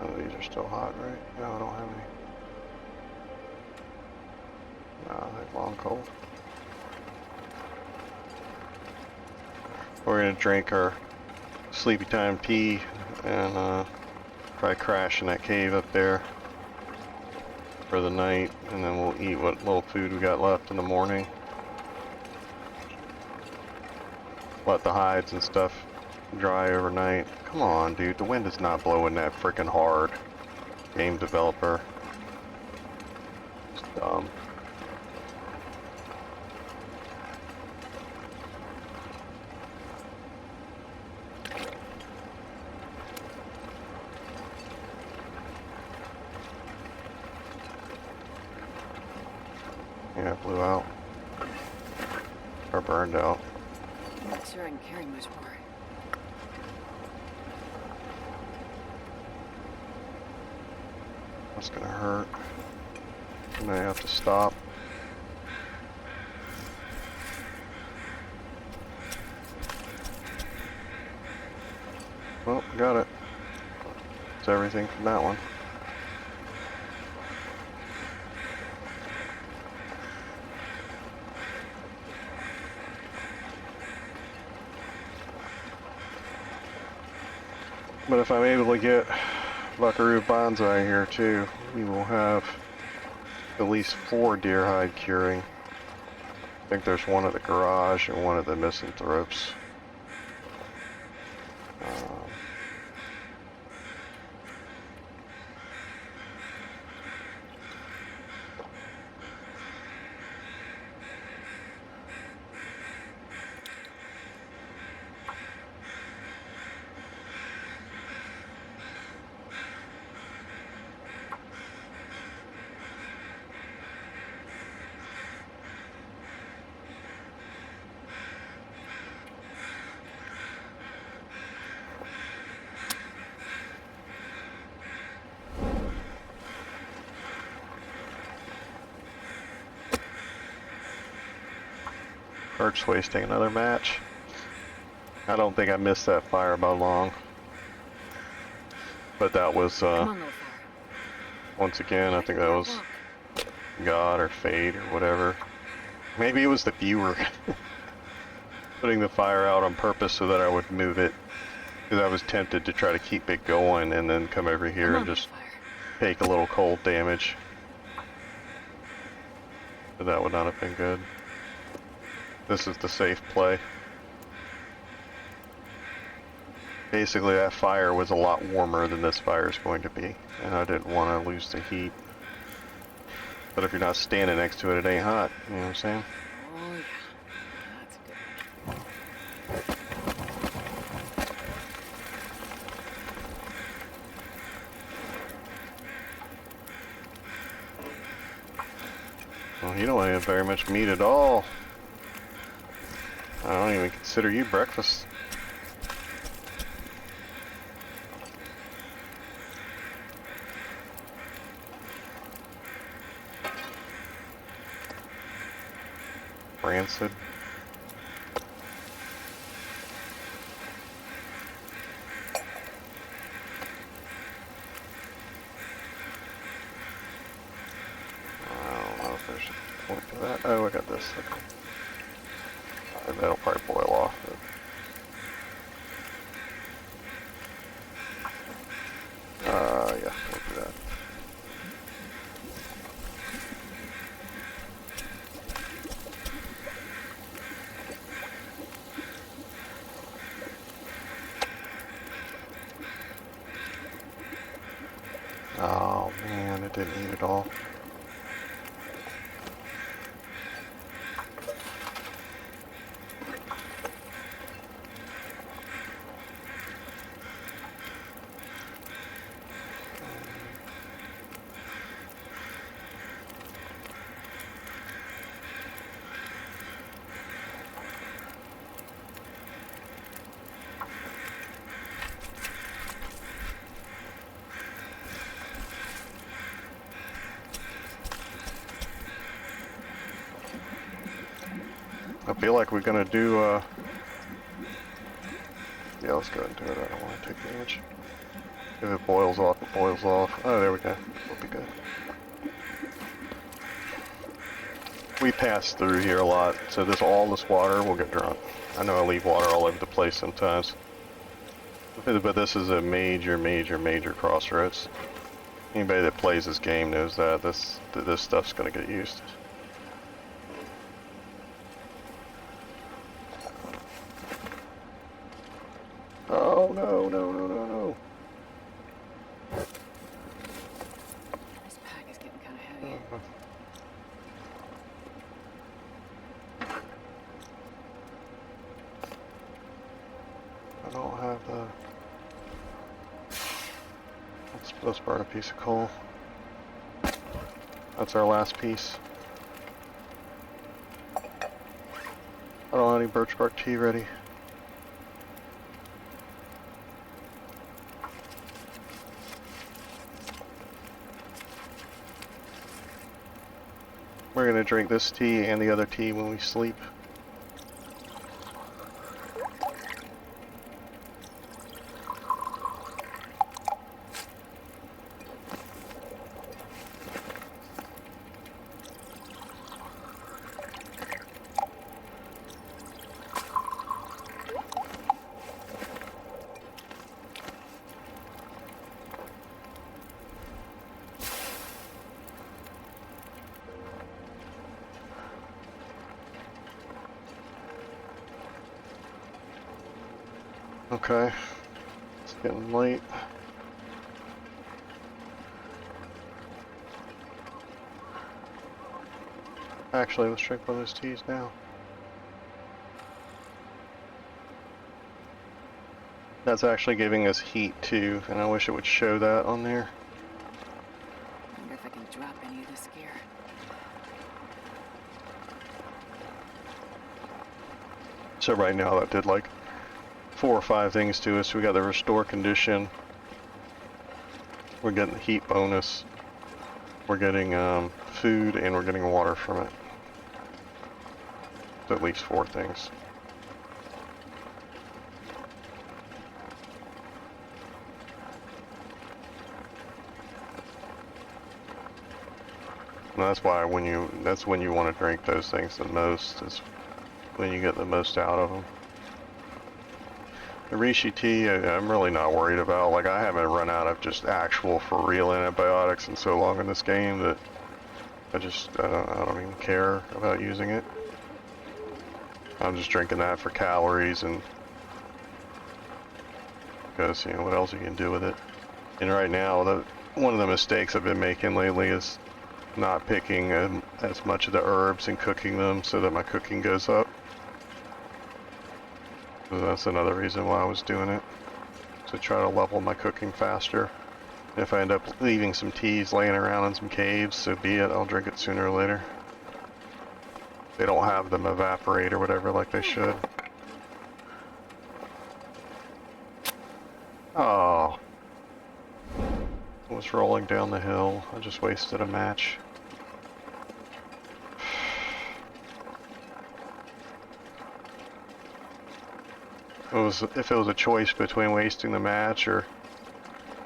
oh, these are still hot, right? No, I don't have any. No, they're long cold. We're gonna drink our sleepy time tea and probably crash in that cave up there for the night, and then we'll eat what little food we got left in the morning. Let the hides and stuff dry overnight. Come on, dude, the wind is not blowing that freaking hard. Game developer. It's dumb. Yeah, it blew out. Or burned out. I'm not sure I can carry much more. That's gonna hurt. I may have to stop. Well, got it. That's everything from that one. But if I'm able to get Buckaroo Bonsai here too, we will have at least 4 deer hide curing. I think there's one at the garage and one at the misanthropes. Perk's wasting another match. I don't think I missed that fire by long. But that was, Come on, little fire. once again, I think that was God or fate or whatever. Maybe it was the viewer putting the fire out on purpose so that I would move it. Because I was tempted to try to keep it going and then come over here and just take a little cold damage. But that would not have been good. This is the safe play. Basically, that fire was a lot warmer than this fire is going to be, and I didn't want to lose the heat. But if you're not standing next to it, it ain't hot. You know what I'm saying? Oh, yeah. That's a good Well, you don't have very much meat at all. I don't even consider you breakfast. Rancid. I don't know if there's a point to that. Oh, I got this. Okay. That'll probably boil off. Yeah, we'll do that. Oh man, it didn't eat it all. I feel like we're gonna do, yeah, let's go ahead and do it. I don't want to take damage. If it boils off, it boils off. Oh, there we go. We'll be good. We pass through here a lot, so all this water will get drunk. I know I leave water all over the place sometimes. But this is a major, major, major crossroads. Anybody that plays this game knows that this stuff's gonna get used. Oh no, no, no, no, no. This pack is getting kind of heavy. I don't have the... Let's burn a piece of coal. That's our last piece. I don't have any birch bark tea ready. We're gonna drink this tea and the other tea when we sleep. Okay, it's getting late. Actually, let's drink one of those teas now. That's actually giving us heat too, and I wish it would show that on there. I wonder if I can drop any of this gear. So right now that did like 4 or 5 things to us. We got the restore condition. We're getting the heat bonus. We're getting food, and we're getting water from it. So at least 4 things. And that's why that's when you want to drink those things the most, is when you get the most out of them. The reishi tea, I'm really not worried about. Like, I haven't run out of just actual for real antibiotics in so long in this game that I don't even care about using it. I'm just drinking that for calories, and because, you know, what else you can do with it. And right now, one of the mistakes I've been making lately is not picking as much of the herbs and cooking them so that my cooking goes up. So that's another reason why I was doing it, to try to level my cooking faster. If I end up leaving some teas laying around in some caves, so be it. I'll drink it sooner or later. They don't have them evaporate or whatever like they should. Oh. I was rolling down the hill. I just wasted a match. If it was a choice between wasting the match or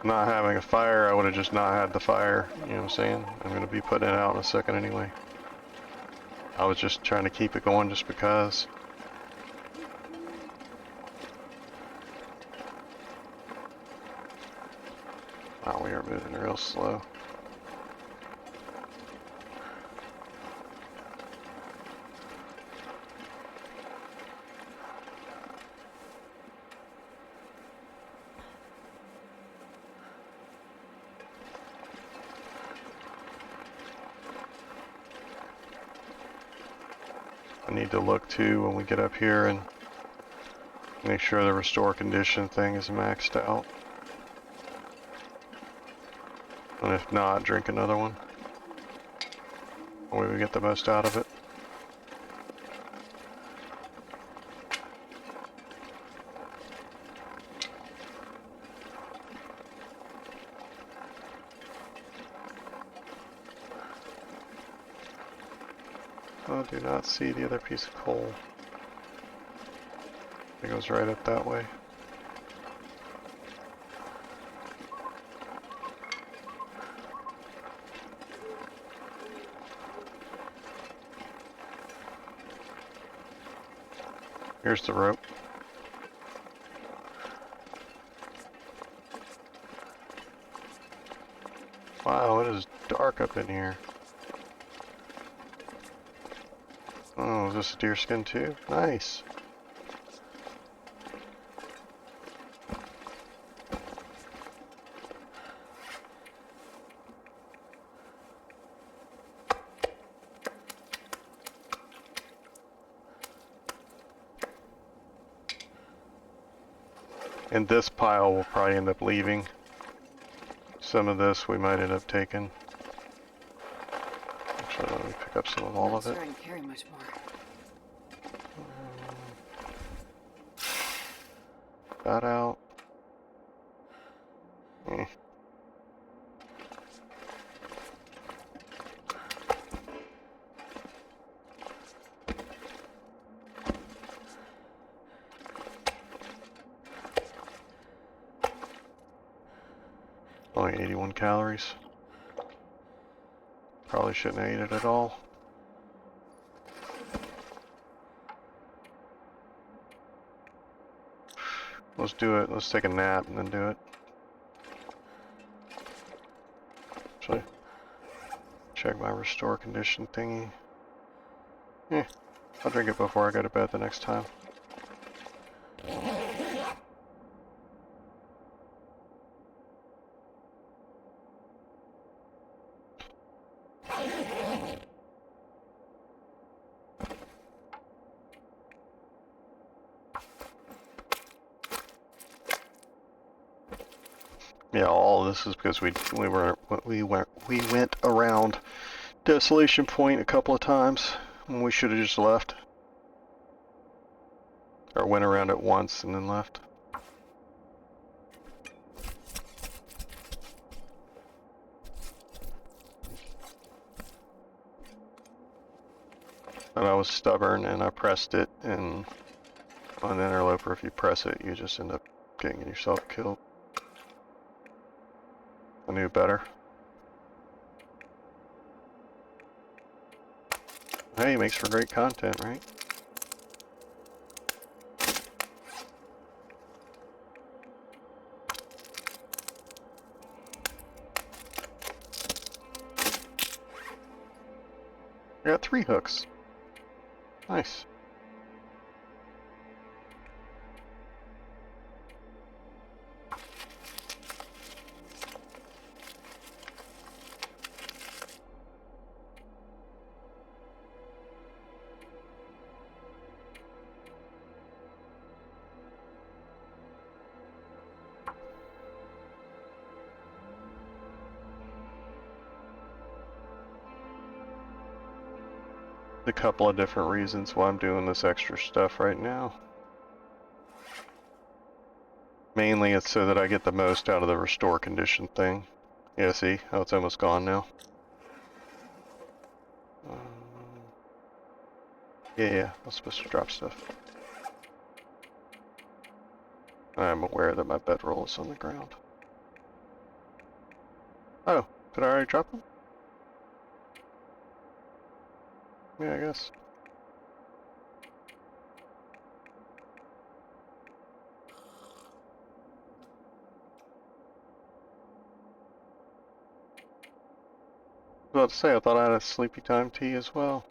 not having a fire, I would have just not had the fire. You know what I'm saying? I'm going to be putting it out in a second anyway. I was just trying to keep it going just because. Wow, we are moving real slow. I need to look too when we get up here and make sure the restore condition thing is maxed out. And if not, drink another one. That way we get the most out of it. I do not see the other piece of coal. It goes right up that way. Here's the rope. Wow, it is dark up in here. Oh, is this a deer skin too? Nice. And this pile will probably end up leaving. Some of this we might end up taking. Actually, let me pick up some of all of it. Sure, I can carry much more. That out. Only 81 calories. Probably shouldn't have ate it at all. Let's do it. Let's take a nap and then do it. Actually, check my restore condition thingy. I'll drink it before I go to bed the next time. Yeah, all of this is because we went around Desolation Point a couple of times when we should have just left. Or went around it once and then left. And I was stubborn and I pressed it, and on Interloper if you press it you just end up getting yourself killed. I knew better. Hey, makes for great content, right? I got 3 hooks. Nice. A couple of different reasons why I'm doing this extra stuff right now. Mainly it's so that I get the most out of the restore condition thing. Yeah, see how it's almost gone now? Yeah, I was supposed to drop stuff. I'm aware that my bedroll is on the ground. Oh, did I already drop them? Yeah, I guess. I was about to say, I thought I had a sleepy time tea as well.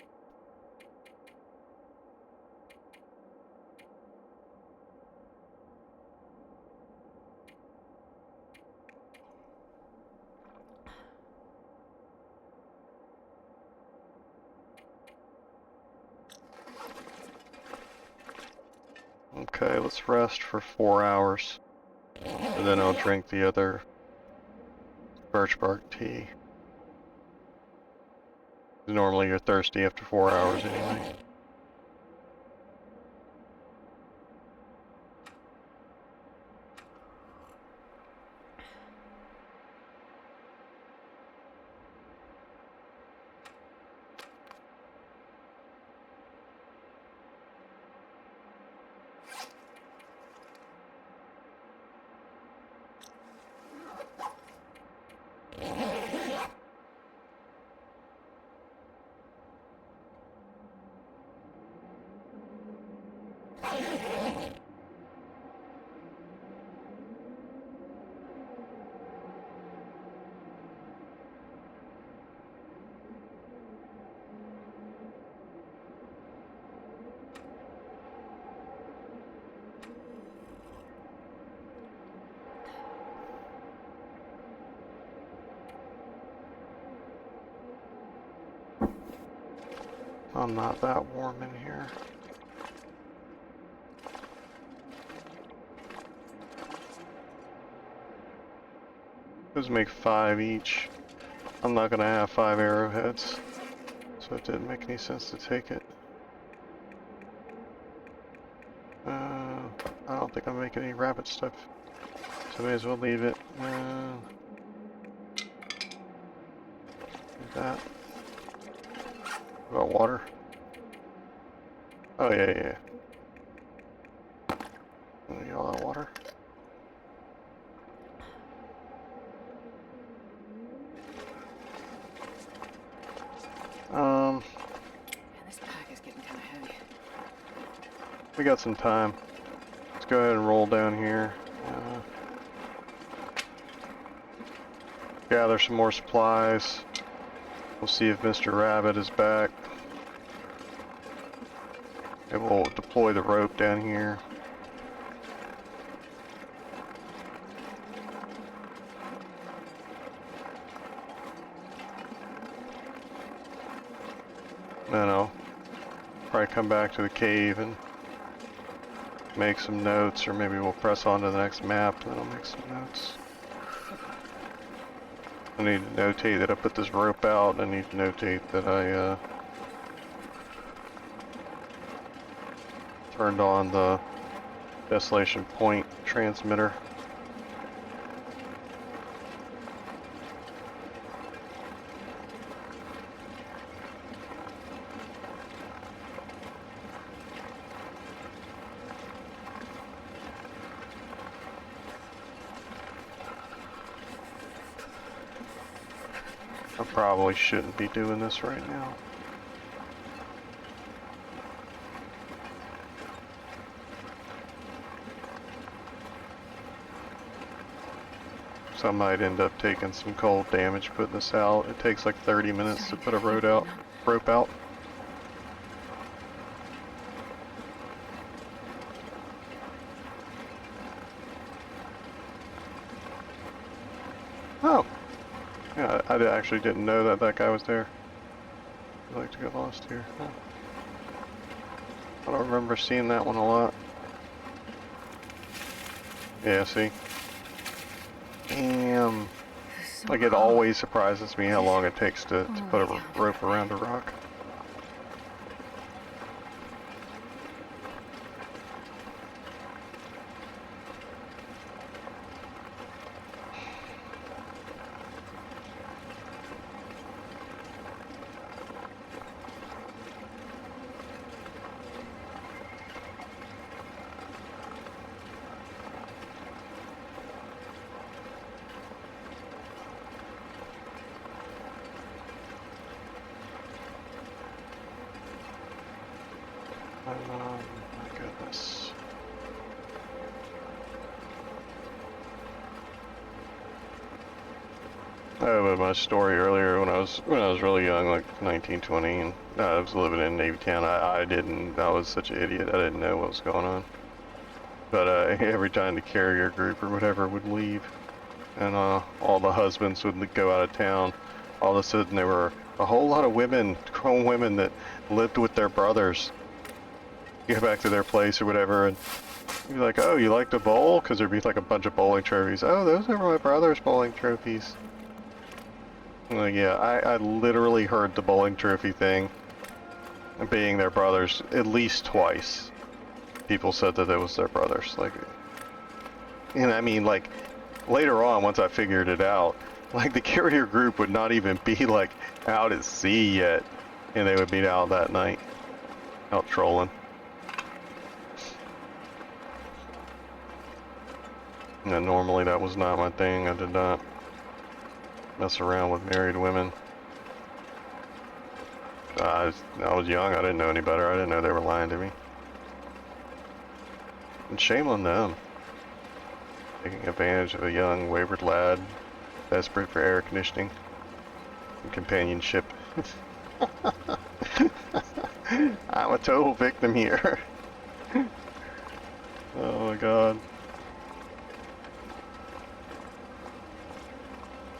Okay, let's rest for 4 hours. And then I'll drink the other birch bark tea. Normally you're thirsty after 4 hours anyway. I'm not that warm in here. Those make 5 each. I'm not gonna have 5 arrowheads, so it didn't make any sense to take it. I don't think I'm making any rabbit stuff, so may as well leave it. Do that. About water? Oh yeah, yeah. Let me get all that water. Man, this pack is getting kind of heavy. We got some time. Let's go ahead and roll down here. Gather some more supplies. We'll see if Mr. Rabbit is back. And we'll deploy the rope down here. Then I'll probably come back to the cave and make some notes, or maybe we'll press on to the next map, and then I'll make some notes. I need to notate that I put this rope out, and I need to notate that I turned on the Desolation Point transmitter. I probably shouldn't be doing this right now. So I might end up taking some cold damage putting this out. It takes like 30 minutes to put a rope out. Oh! Yeah, I actually didn't know that that guy was there. I like to get lost here. Huh. I don't remember seeing that one a lot. Yeah, see? Damn. Like, it always surprises me how long it takes to put a rope around a rock. My goodness. Oh, but my story earlier when I was really young, like 19, 20, and I was living in Navy Town. I was such an idiot. I didn't know what was going on. But every time the carrier group or whatever would leave, and all the husbands would go out of town, all of a sudden there were a whole lot of women, grown women that lived with their brothers. Get back to their place or whatever, and you'd be like, oh, you like to bowl? Because there'd be like a bunch of bowling trophies. Oh, those are my brother's bowling trophies. Like, yeah, I literally heard the bowling trophy thing being their brothers at least twice. People said that it was their brothers. Like, and I mean, like, later on, once I figured it out, like, the carrier group would not even be, like, out at sea yet, and they would be out that night, out trolling. And normally that was not my thing. I did not mess around with married women. I was young. I didn't know any better. I didn't know they were lying to me. And shame on them. Taking advantage of a young, wayward lad, desperate for air conditioning and companionship. I'm a total victim here. Oh my god.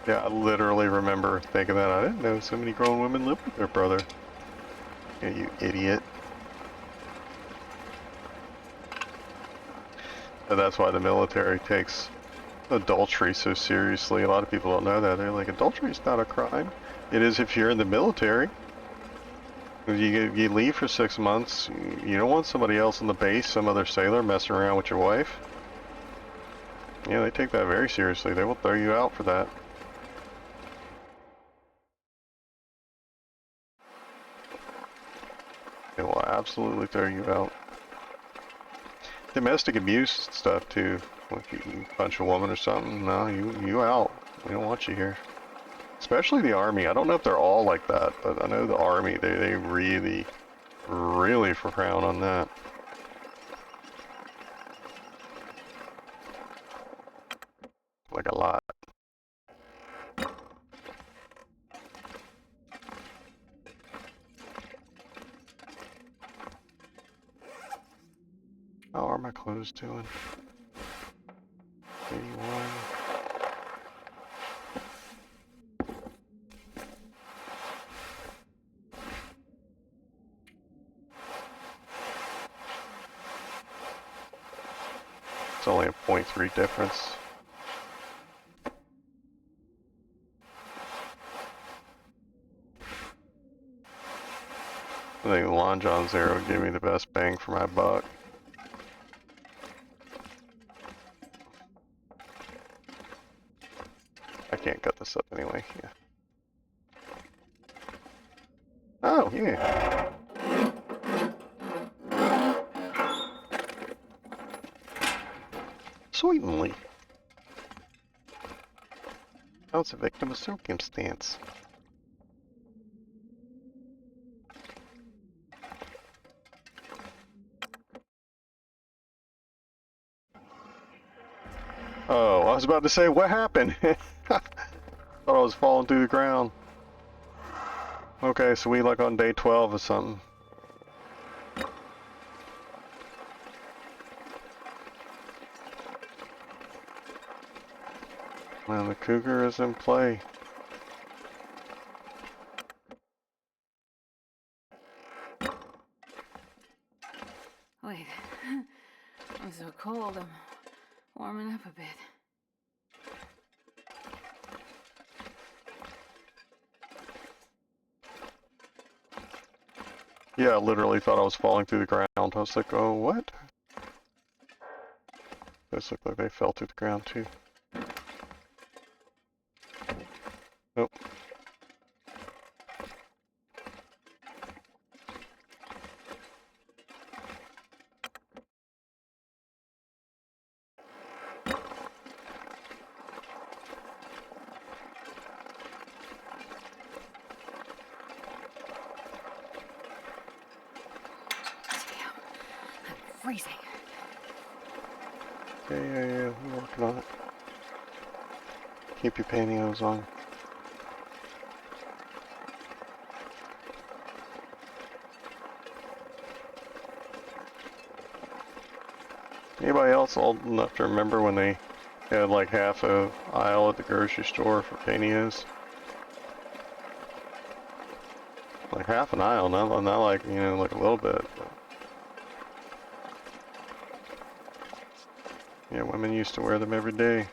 Yeah, I literally remember thinking that. I didn't know so many grown women lived with their brother. Yeah, you idiot. And that's why the military takes adultery so seriously. A lot of people don't know that. They're like, adultery is not a crime. It is if you're in the military. You leave for 6 months. You don't want somebody else on the base, some other sailor, messing around with your wife. Yeah, they take that very seriously. They will throw you out for that. They will absolutely throw you out. Domestic abuse stuff too. If you punch a woman or something, no, you out. We don't want you here. Especially the Army. I don't know if they're all like that, but I know the Army, they really, really frown on that. Like a lot. How are my clothes doing? 81. It's only a 0.3 difference. I think the Long John Zero would give me the best bang for my buck. I can't cut this up anyway, yeah. Oh, yeah. Certainly. I was a victim of circumstance. Oh, I was about to say, what happened? Thought I was falling through the ground. Okay, so we like on day 12 or something. Man, the cougar is in play. Wait. I'm so cold. I'm warming up a bit. Yeah, I literally thought I was falling through the ground. I was like, oh, what? Those look like they fell through the ground too. Nope. Freezing. Yeah, we're working on it. Keep your pantyhose on. Anybody else old enough to remember when they had like half a aisle at the grocery store for pantyhose? Like half an aisle, not like, you know, like a little bit. But yeah, women used to wear them every day.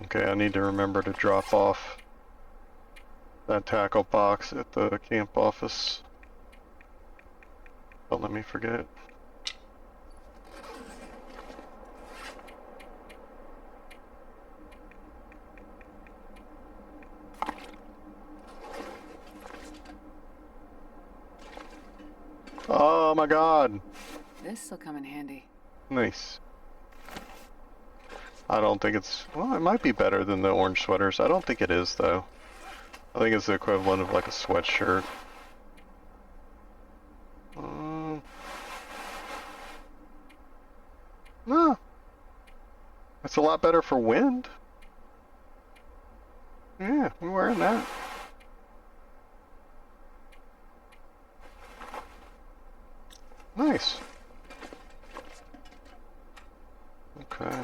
Okay, I need to remember to drop off that tackle box at the camp office. Don't let me forget. Oh my god! This'll come in handy. Nice. I don't think it's... Well, it might be better than the orange sweaters. I don't think it is, though. I think it's the equivalent of like a sweatshirt. No, it's a lot better for wind. Yeah, we're wearing that. Nice. Okay.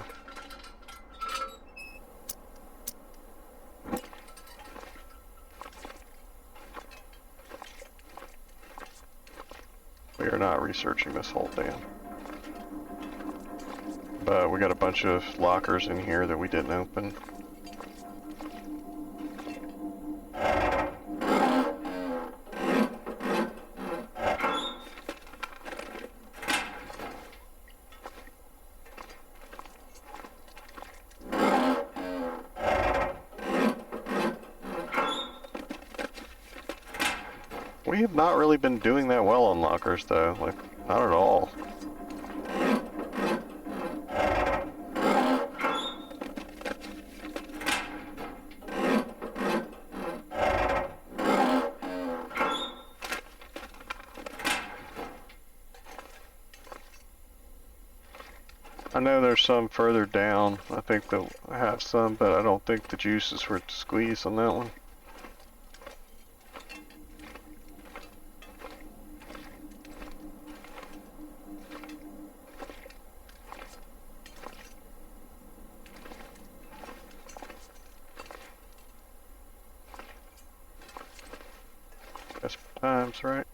We are not researching this whole dam. But we got a bunch of lockers in here that we didn't open. We have not really been doing that well on lockers though, like, not at all. I know there's some further down. I think they'll have some, but I don't think the juice is worth the squeeze on that one. Desperate times, right?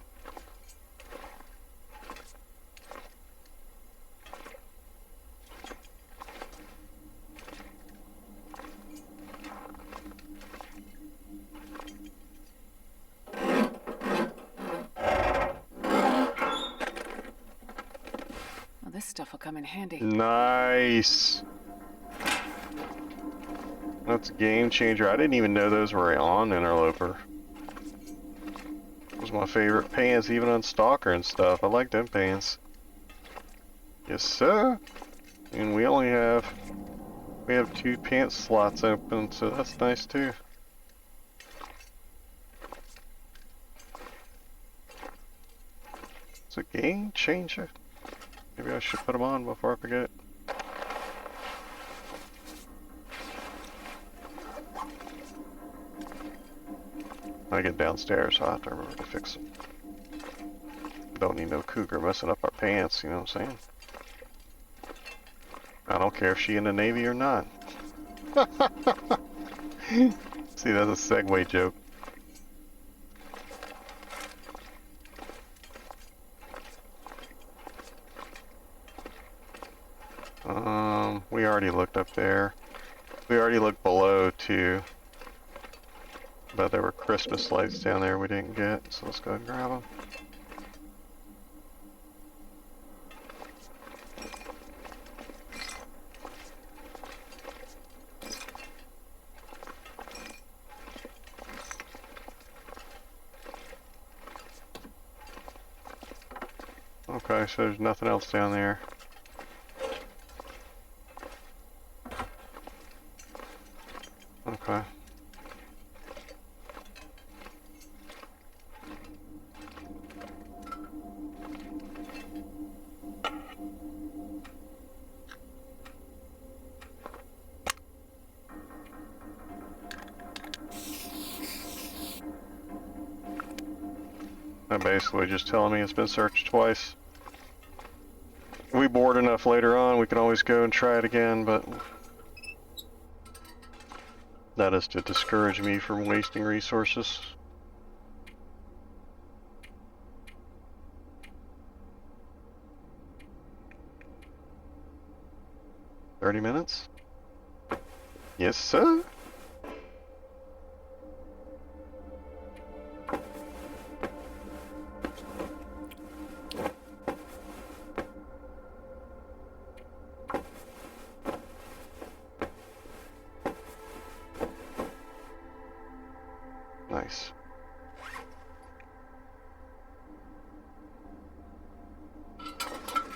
Well, this stuff will come in handy. Nice. That's a game changer. I didn't even know those were on Interloper. Those are my favorite pants, even on Stalker and stuff. I like them pants. Yes, sir. And we have 2 pants slots open, so that's nice too. It's a game changer. Maybe I should put them on before I forget. When I get downstairs, I'll have to remember to fix them. Don't need no cougar messing up our pants, you know what I'm saying? I don't care if she in the Navy or not. See, that's a segue joke. We already looked up there. We already looked below too. But there were Christmas lights down there we didn't get, so let's go ahead and grab them. Okay, so there's nothing else down there. Okay. That basically just telling me it's been searched twice. If we bored enough later on, we can always go and try it again, but that is to discourage me from wasting resources. "30 minutes? Yes, sir." Nice.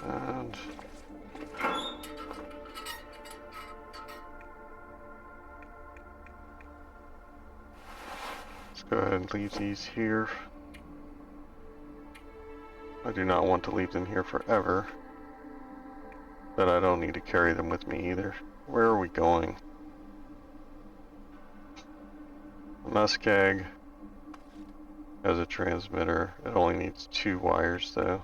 And let's go ahead and leave these here. I do not want to leave them here forever. But I don't need to carry them with me either. Where are we going? Muskeg has a transmitter. It only needs 2 wires though.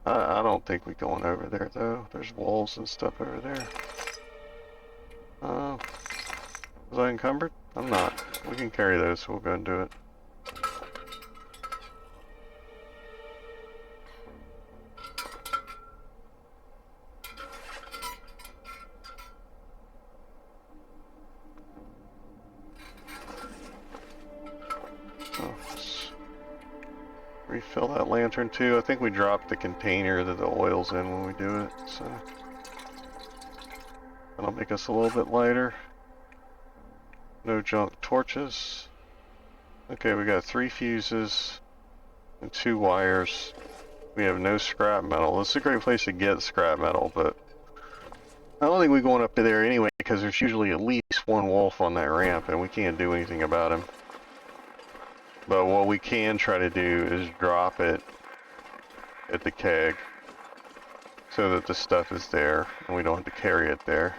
I don't think we're going over there though. There's walls and stuff over there. Was I encumbered? I'm not. We can carry those, so we'll go and do it. Oh, let's refill that lantern too. I think we dropped the container that the oil's in when we do it, so that'll make us a little bit lighter. No junk torches. Okay, we got 3 fuses and 2 wires. We have no scrap metal. This is a great place to get scrap metal, but I don't think we're going up to there anyway because there's usually at least 1 wolf on that ramp and we can't do anything about him. But what we can try to do is drop it at the keg so that the stuff is there and we don't have to carry it there.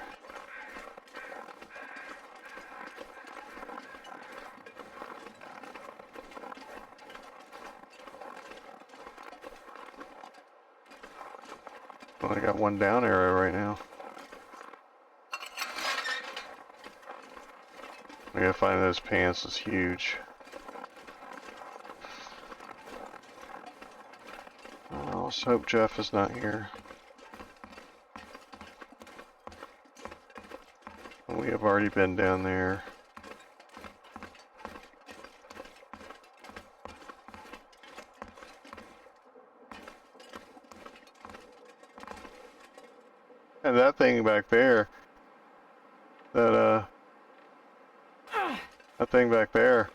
Well, I got 1 down arrow right now. I gotta find those pants. It's huge. Let's hope Jeff is not here. We have already been down there. And that thing back there, that thing back there,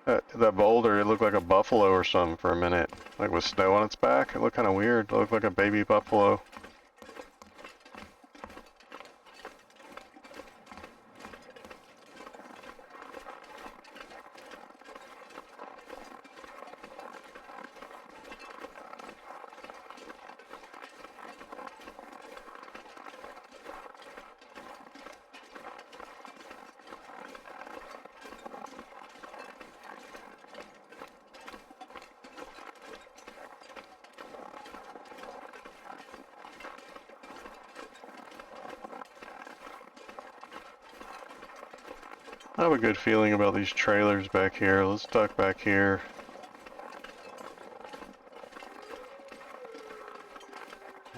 that boulder, it looked like a buffalo or something for a minute. Like with snow on its back. It looked kind of weird. It looked like a baby buffalo. I have a good feeling about these trailers back here. Let's duck back here.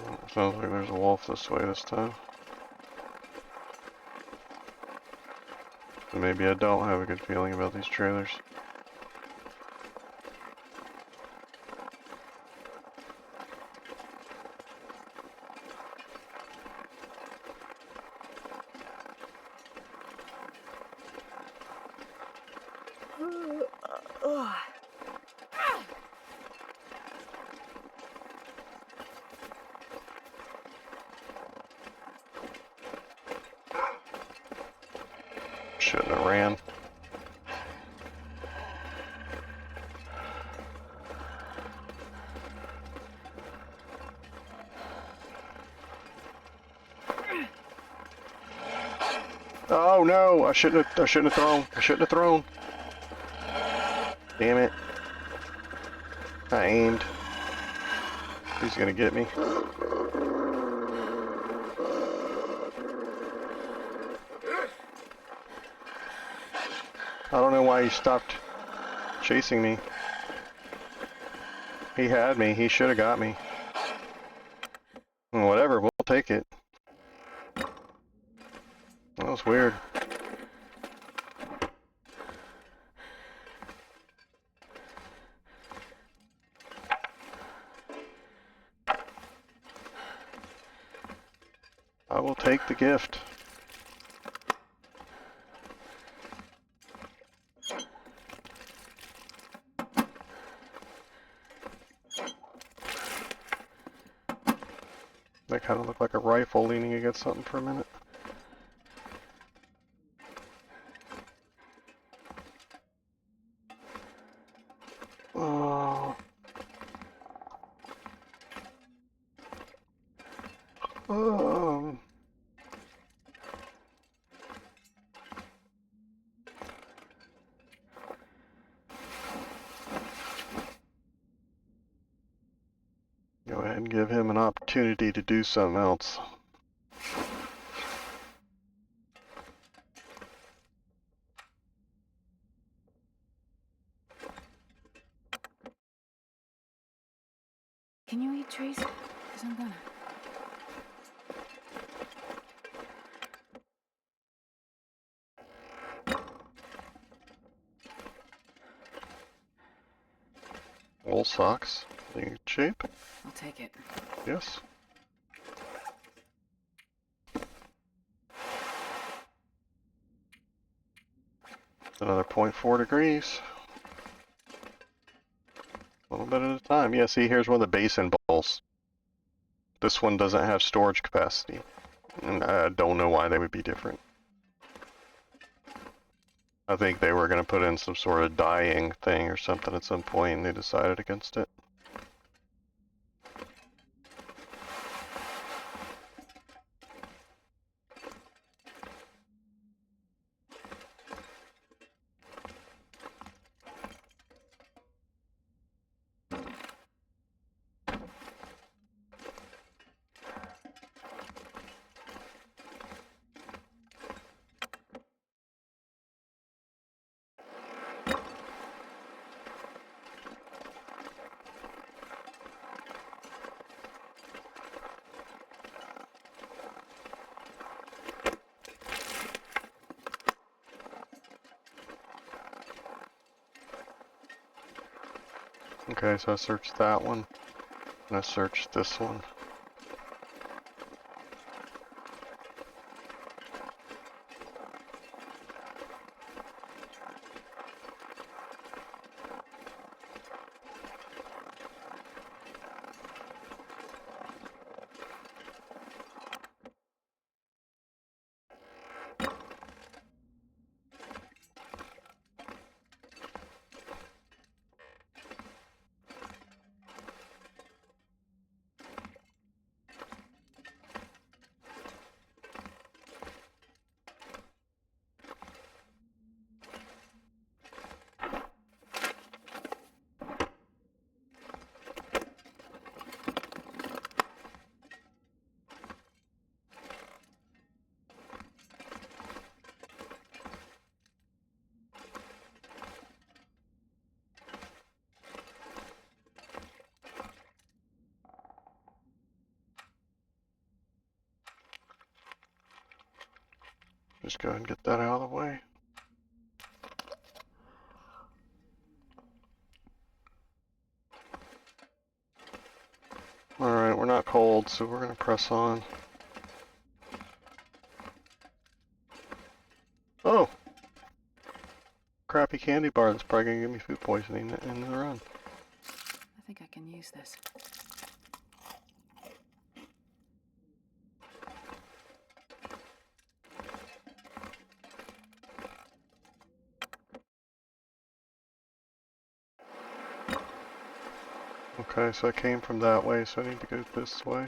Oh, sounds like there's a wolf this way this time. But maybe I don't have a good feeling about these trailers. Shouldn't have ran. Oh no! I shouldn't have thrown. I shouldn't have thrown. Damn it. I aimed. He's gonna get me. I don't know why he stopped chasing me. He had me. He should have got me. Whatever, we'll take it. That was weird. I will take the gift. That kind of looked like a rifle leaning against something for a minute. Oh. Um. Go ahead and give him an opportunity to do something else. Can you eat trees? Because I'm gonna. Wool socks. In good shape. I'll take it. Yes. Another 0.4 degrees. A little bit at a time. Yeah, see, here's one of the basin bowls. This one doesn't have storage capacity. And I don't know why they would be different. I think they were going to put in some sort of dyeing thing or something at some point, and they decided against it. Okay, so I searched that one, and I searched this one. Just go ahead and get that out of the way. Alright, we're not cold, so we're going to press on. Oh! Crappy candy bar that's probably going to give me food poisoning in the run. I think I can use this. Okay, so I came from that way, so I need to go this way.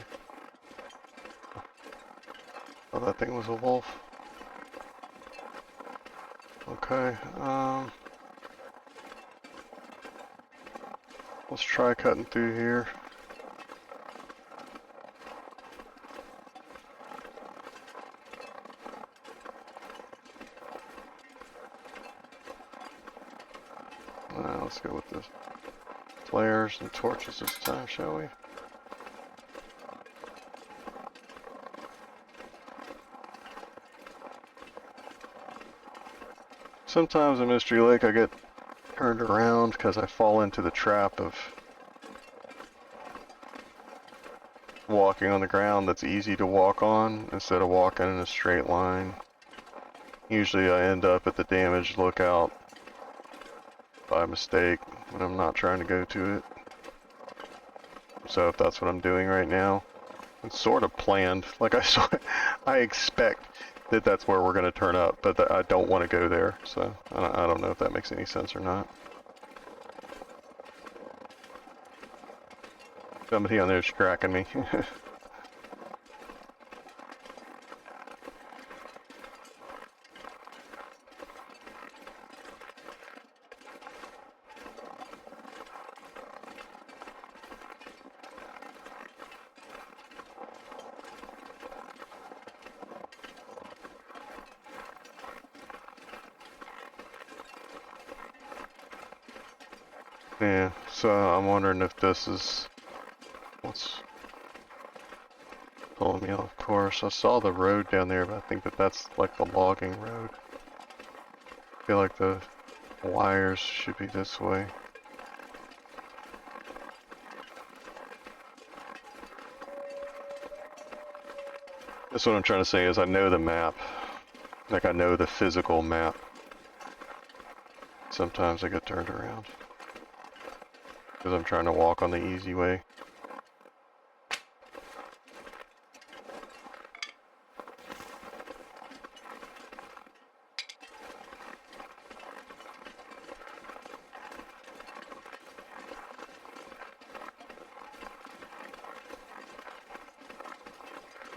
Oh, that thing was a wolf. Okay, let's try cutting through here. Let's go with the flares and torches this time, shall we? Sometimes in Mystery Lake I get turned around because I fall into the trap of walking on the ground that's easy to walk on instead of walking in a straight line. Usually I end up at the damaged lookout by mistake when I'm not trying to go to it. So if that's what I'm doing right now, It's sort of planned. Like I expect that that's where we're going to turn up, but I don't want to go there. So I don't know if that makes any sense or not. Somebody on there's tracking me. Yeah, so I'm wondering if this is what's pulling me off course. I saw the road down there, but I think that that's like the logging road. I feel like the wires should be this way. That's what I'm trying to say is I know the map. Like I know the physical map. Sometimes I get turned around. Because I'm trying to walk on the easy way.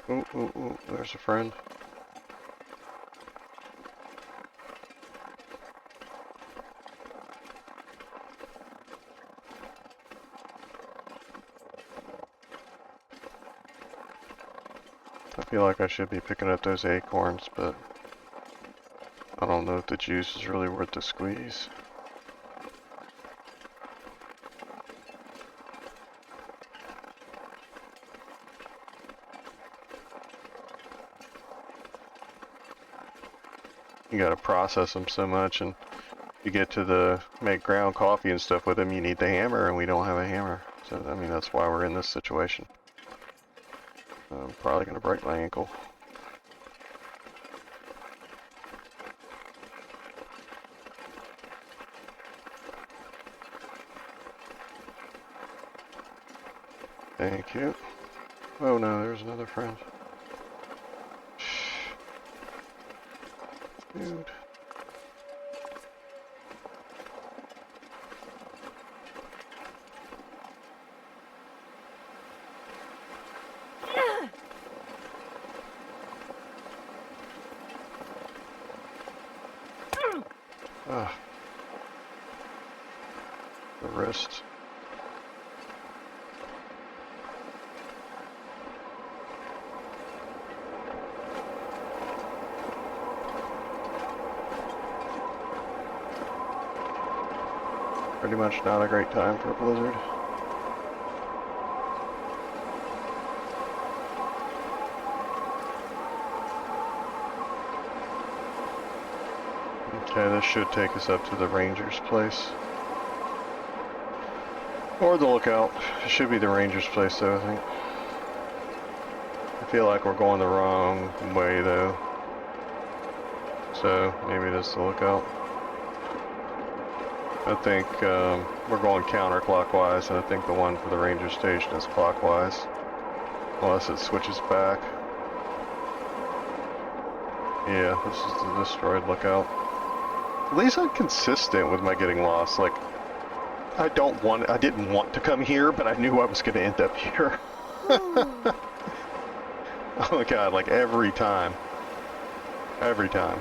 Ooh, ooh, ooh, there's a friend. I feel like I should be picking up those acorns, but I don't know if the juice is really worth the squeeze. You gotta process them so much, and you get to the make ground coffee and stuff with them, you need the hammer, and we don't have a hammer. So, I mean, that's why we're in this situation. I'm probably gonna break my ankle. Thank you. Oh no, there's another friend. Dude. Ah. The wrist. Pretty much not a great time for a blizzard. Okay, this should take us up to the ranger's place. Or the lookout. It should be the ranger's place though, I think. I feel like we're going the wrong way though. So, maybe it is the lookout. I think we're going counterclockwise, and I think the one for the ranger station is clockwise. Unless it switches back. Yeah, this is the destroyed lookout. At least I'm consistent with my getting lost. Like, I didn't want to come here, but I knew I was going to end up here. Oh my god, like every time. Every time.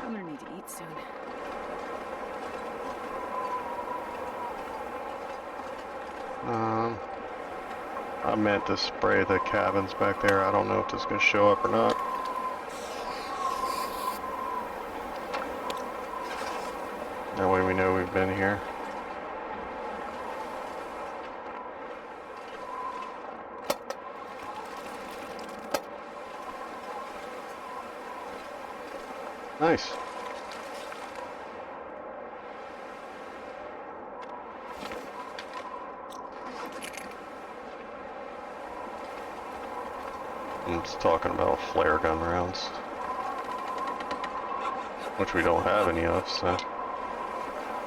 I'm gonna need to eat soon. I meant to spray the cabins back there. I don't know if it's going to show up or not. That way we know we've been here. Nice. I'm just talking about flare gun rounds, which we don't have any of, so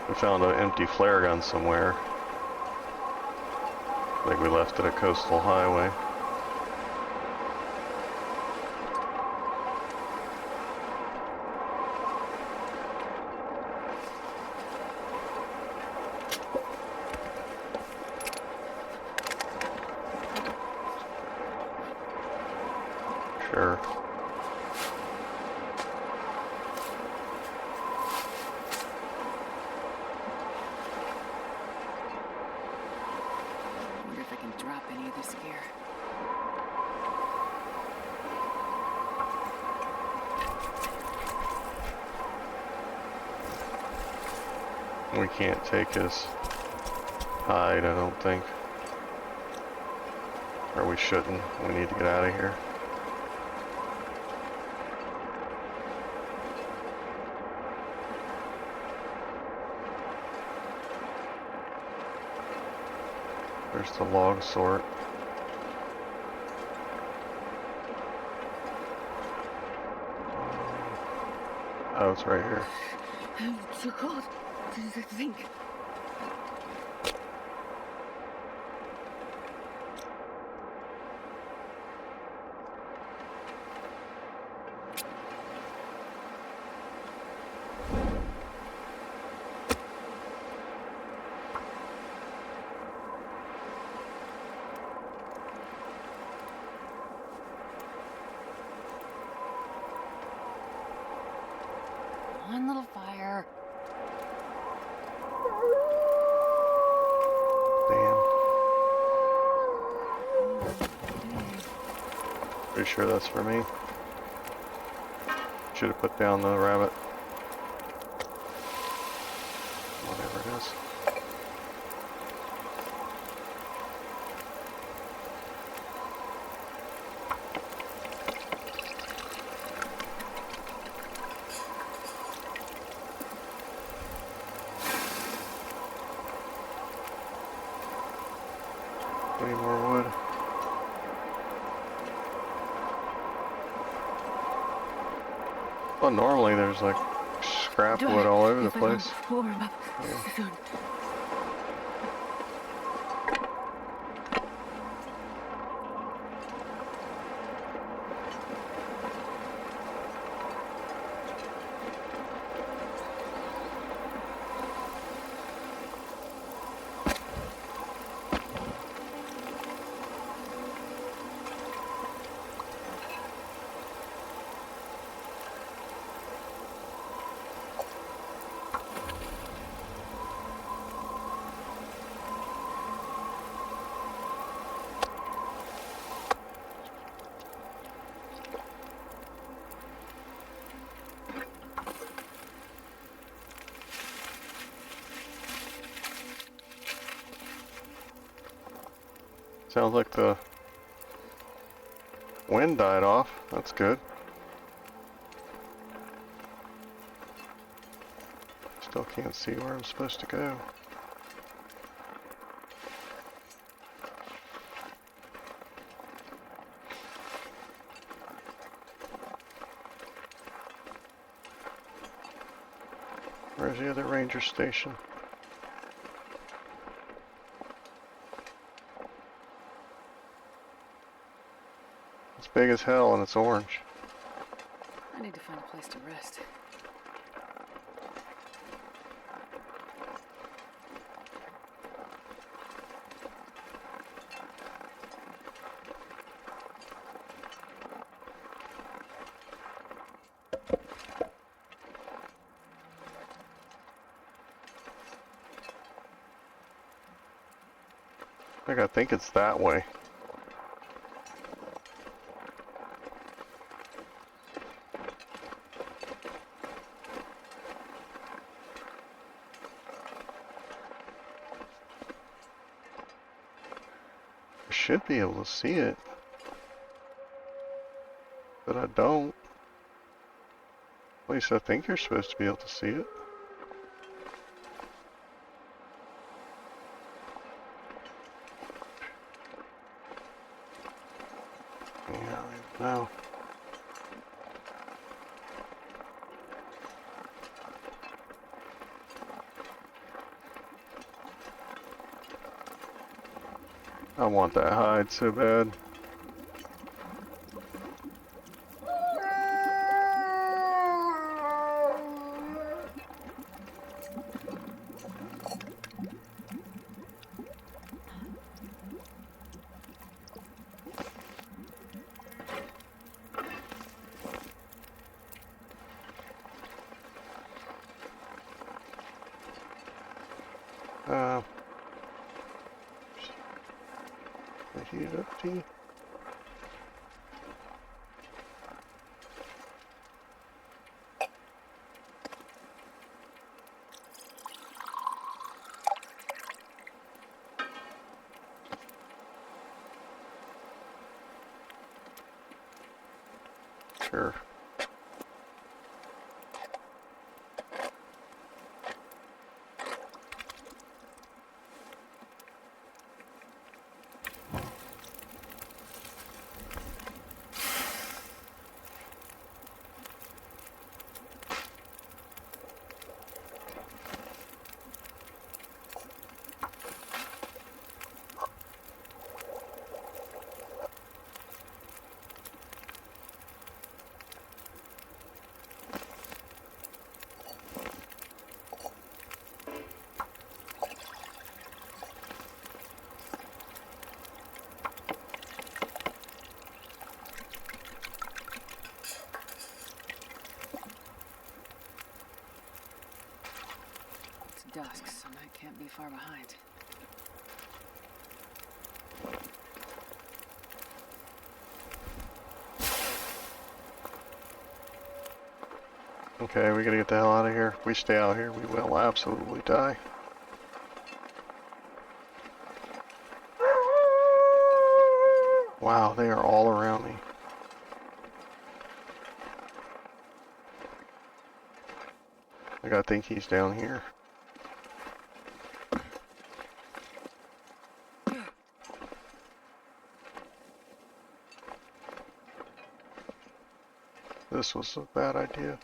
we found an empty flare gun somewhere. I think we left it at Coastal Highway. Sure. I wonder if I can drop any of this gear. We can't take his hide, I don't think. Or we shouldn't. We need to get out of here. There's the log sort. Oh, it's right here. It's so cold. I think. One little fire. Damn. Pretty sure that's for me. Should have put down the rabbit. Whatever it is. Any more wood? Well, normally there's like scrap wood all over the place. Warm up soon. Sounds like the wind died off. That's good. Still can't see where I'm supposed to go. Where's the other ranger station? It's big as hell and it's orange. I need to find a place to rest. I think it's that way. should be able to see it, but I don't. At least I think you're supposed to be able to see it. Yeah, I don't know. I want that hide so bad. Heat it up, T. Sure. Dusk, so night can't be far behind. Okay, we gotta get the hell out of here. If we stay out here, we will absolutely die. Wow, they are all around me. I gotta think he's down here. This was a bad idea.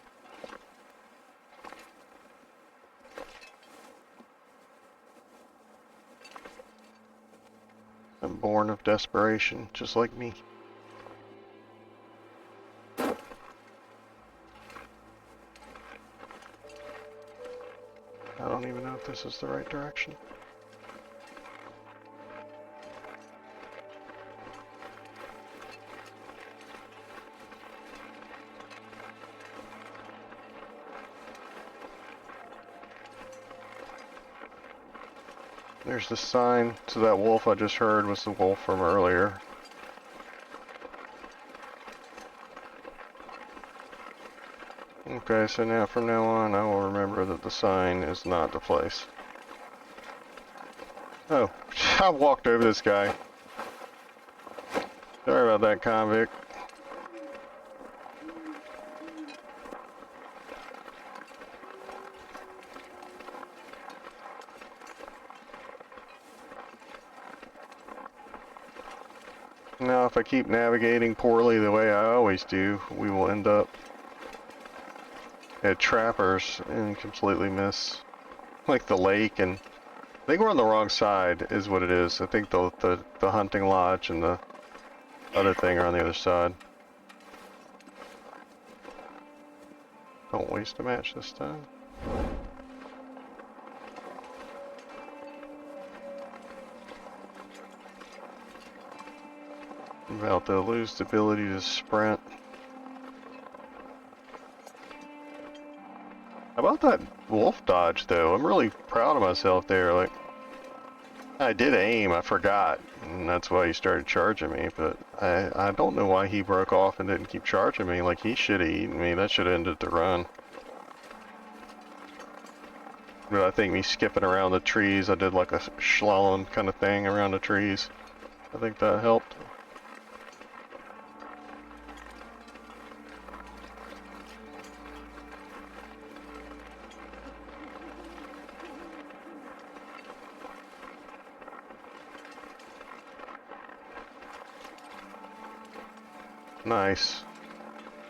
I'm born of desperation, just like me. I don't even know if this is the right direction. There's the sign, so that wolf I just heard was the wolf from earlier. Okay, so now from now on I will remember that the sign is not the place. Oh, I walked over this guy. Sorry about that, convict. Now, if I keep navigating poorly the way I always do, we will end up at trappers and completely miss, like, the lake. And I think we're on the wrong side, is what it is. I think the hunting lodge and the other thing are on the other side. Don't waste a match this time. I'm about to lose the ability to sprint. How about that wolf dodge, though? I'm really proud of myself there. Like, I did aim, I forgot, and that's why he started charging me, but I don't know why he broke off and didn't keep charging me. Like, he should have eaten me. That should have ended the run. But I think me skipping around the trees, I did like a slalom kind of thing around the trees. I think that helped. Nice.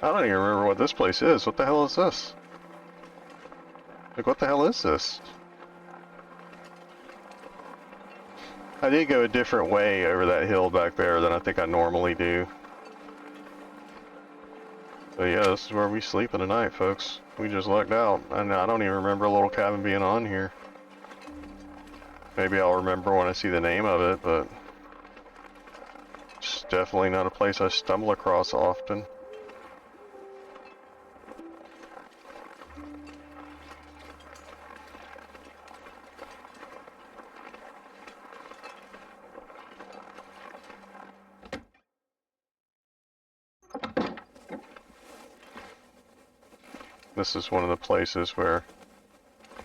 I don't even remember what this place is. What the hell is this? Like, what the hell is this? I did go a different way over that hill back there than I think I normally do. But yeah, this is where we sleep in the night, folks. We just lucked out. And I don't even remember a little cabin being on here. Maybe I'll remember when I see the name of it, but it's definitely not a place I stumble across often. This is one of the places where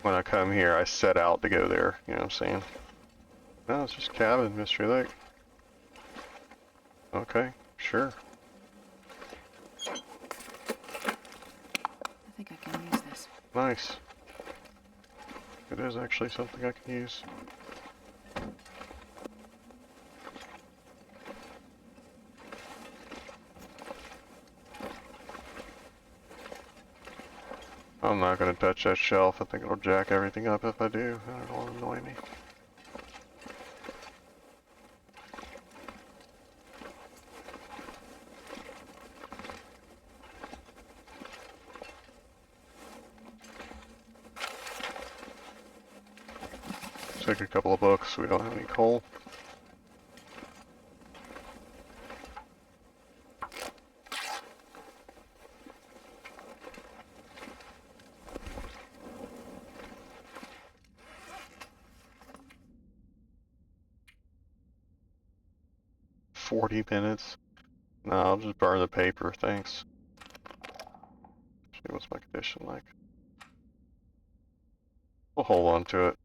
when I come here, I set out to go there. You know what I'm saying? No, it's just cabin, Mystery Lake. Okay, sure. I think I can use this. Nice. It is actually something I can use. I'm not going to touch that shelf. I think it'll jack everything up if I do. It'll annoy me. Take a couple of books. We don't have any coal. $40. No, I'll just burn the paper, thanks. See what's my condition like. We'll hold on to it.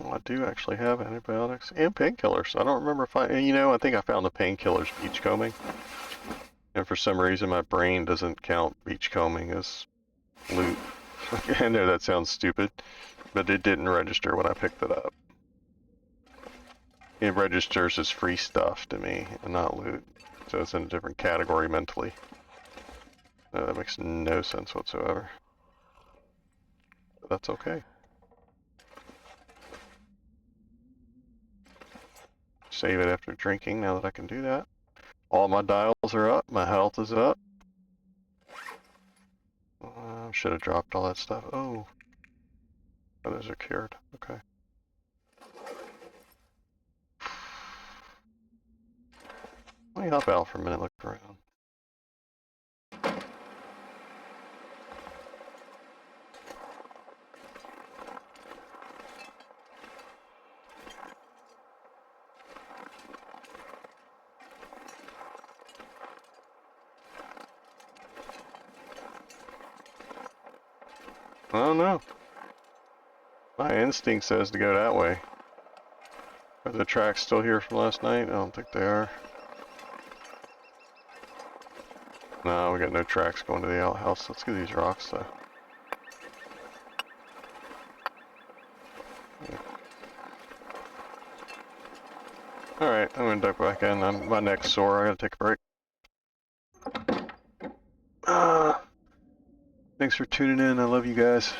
Well, I do actually have antibiotics and painkillers. I don't remember if I think I found the painkillers beachcombing. And for some reason my brain doesn't count beachcombing as loot. I know that sounds stupid, but it didn't register when I picked it up. It registers as free stuff to me and not loot. So it's in a different category mentally. That makes no sense whatsoever. But that's okay. Save it after drinking now that I can do that. All my dials are up, my health is up. Should have dropped all that stuff. Oh, those are cured. Okay. Let me hop out for a minute, look around. I don't know. My instinct says to go that way. Are the tracks still here from last night? I don't think they are. No, we got no tracks going to the outhouse. Let's get these rocks though. Yeah. Alright, I'm gonna duck back in. My neck's sore. I gotta take a break. Thanks for tuning in. I love you guys.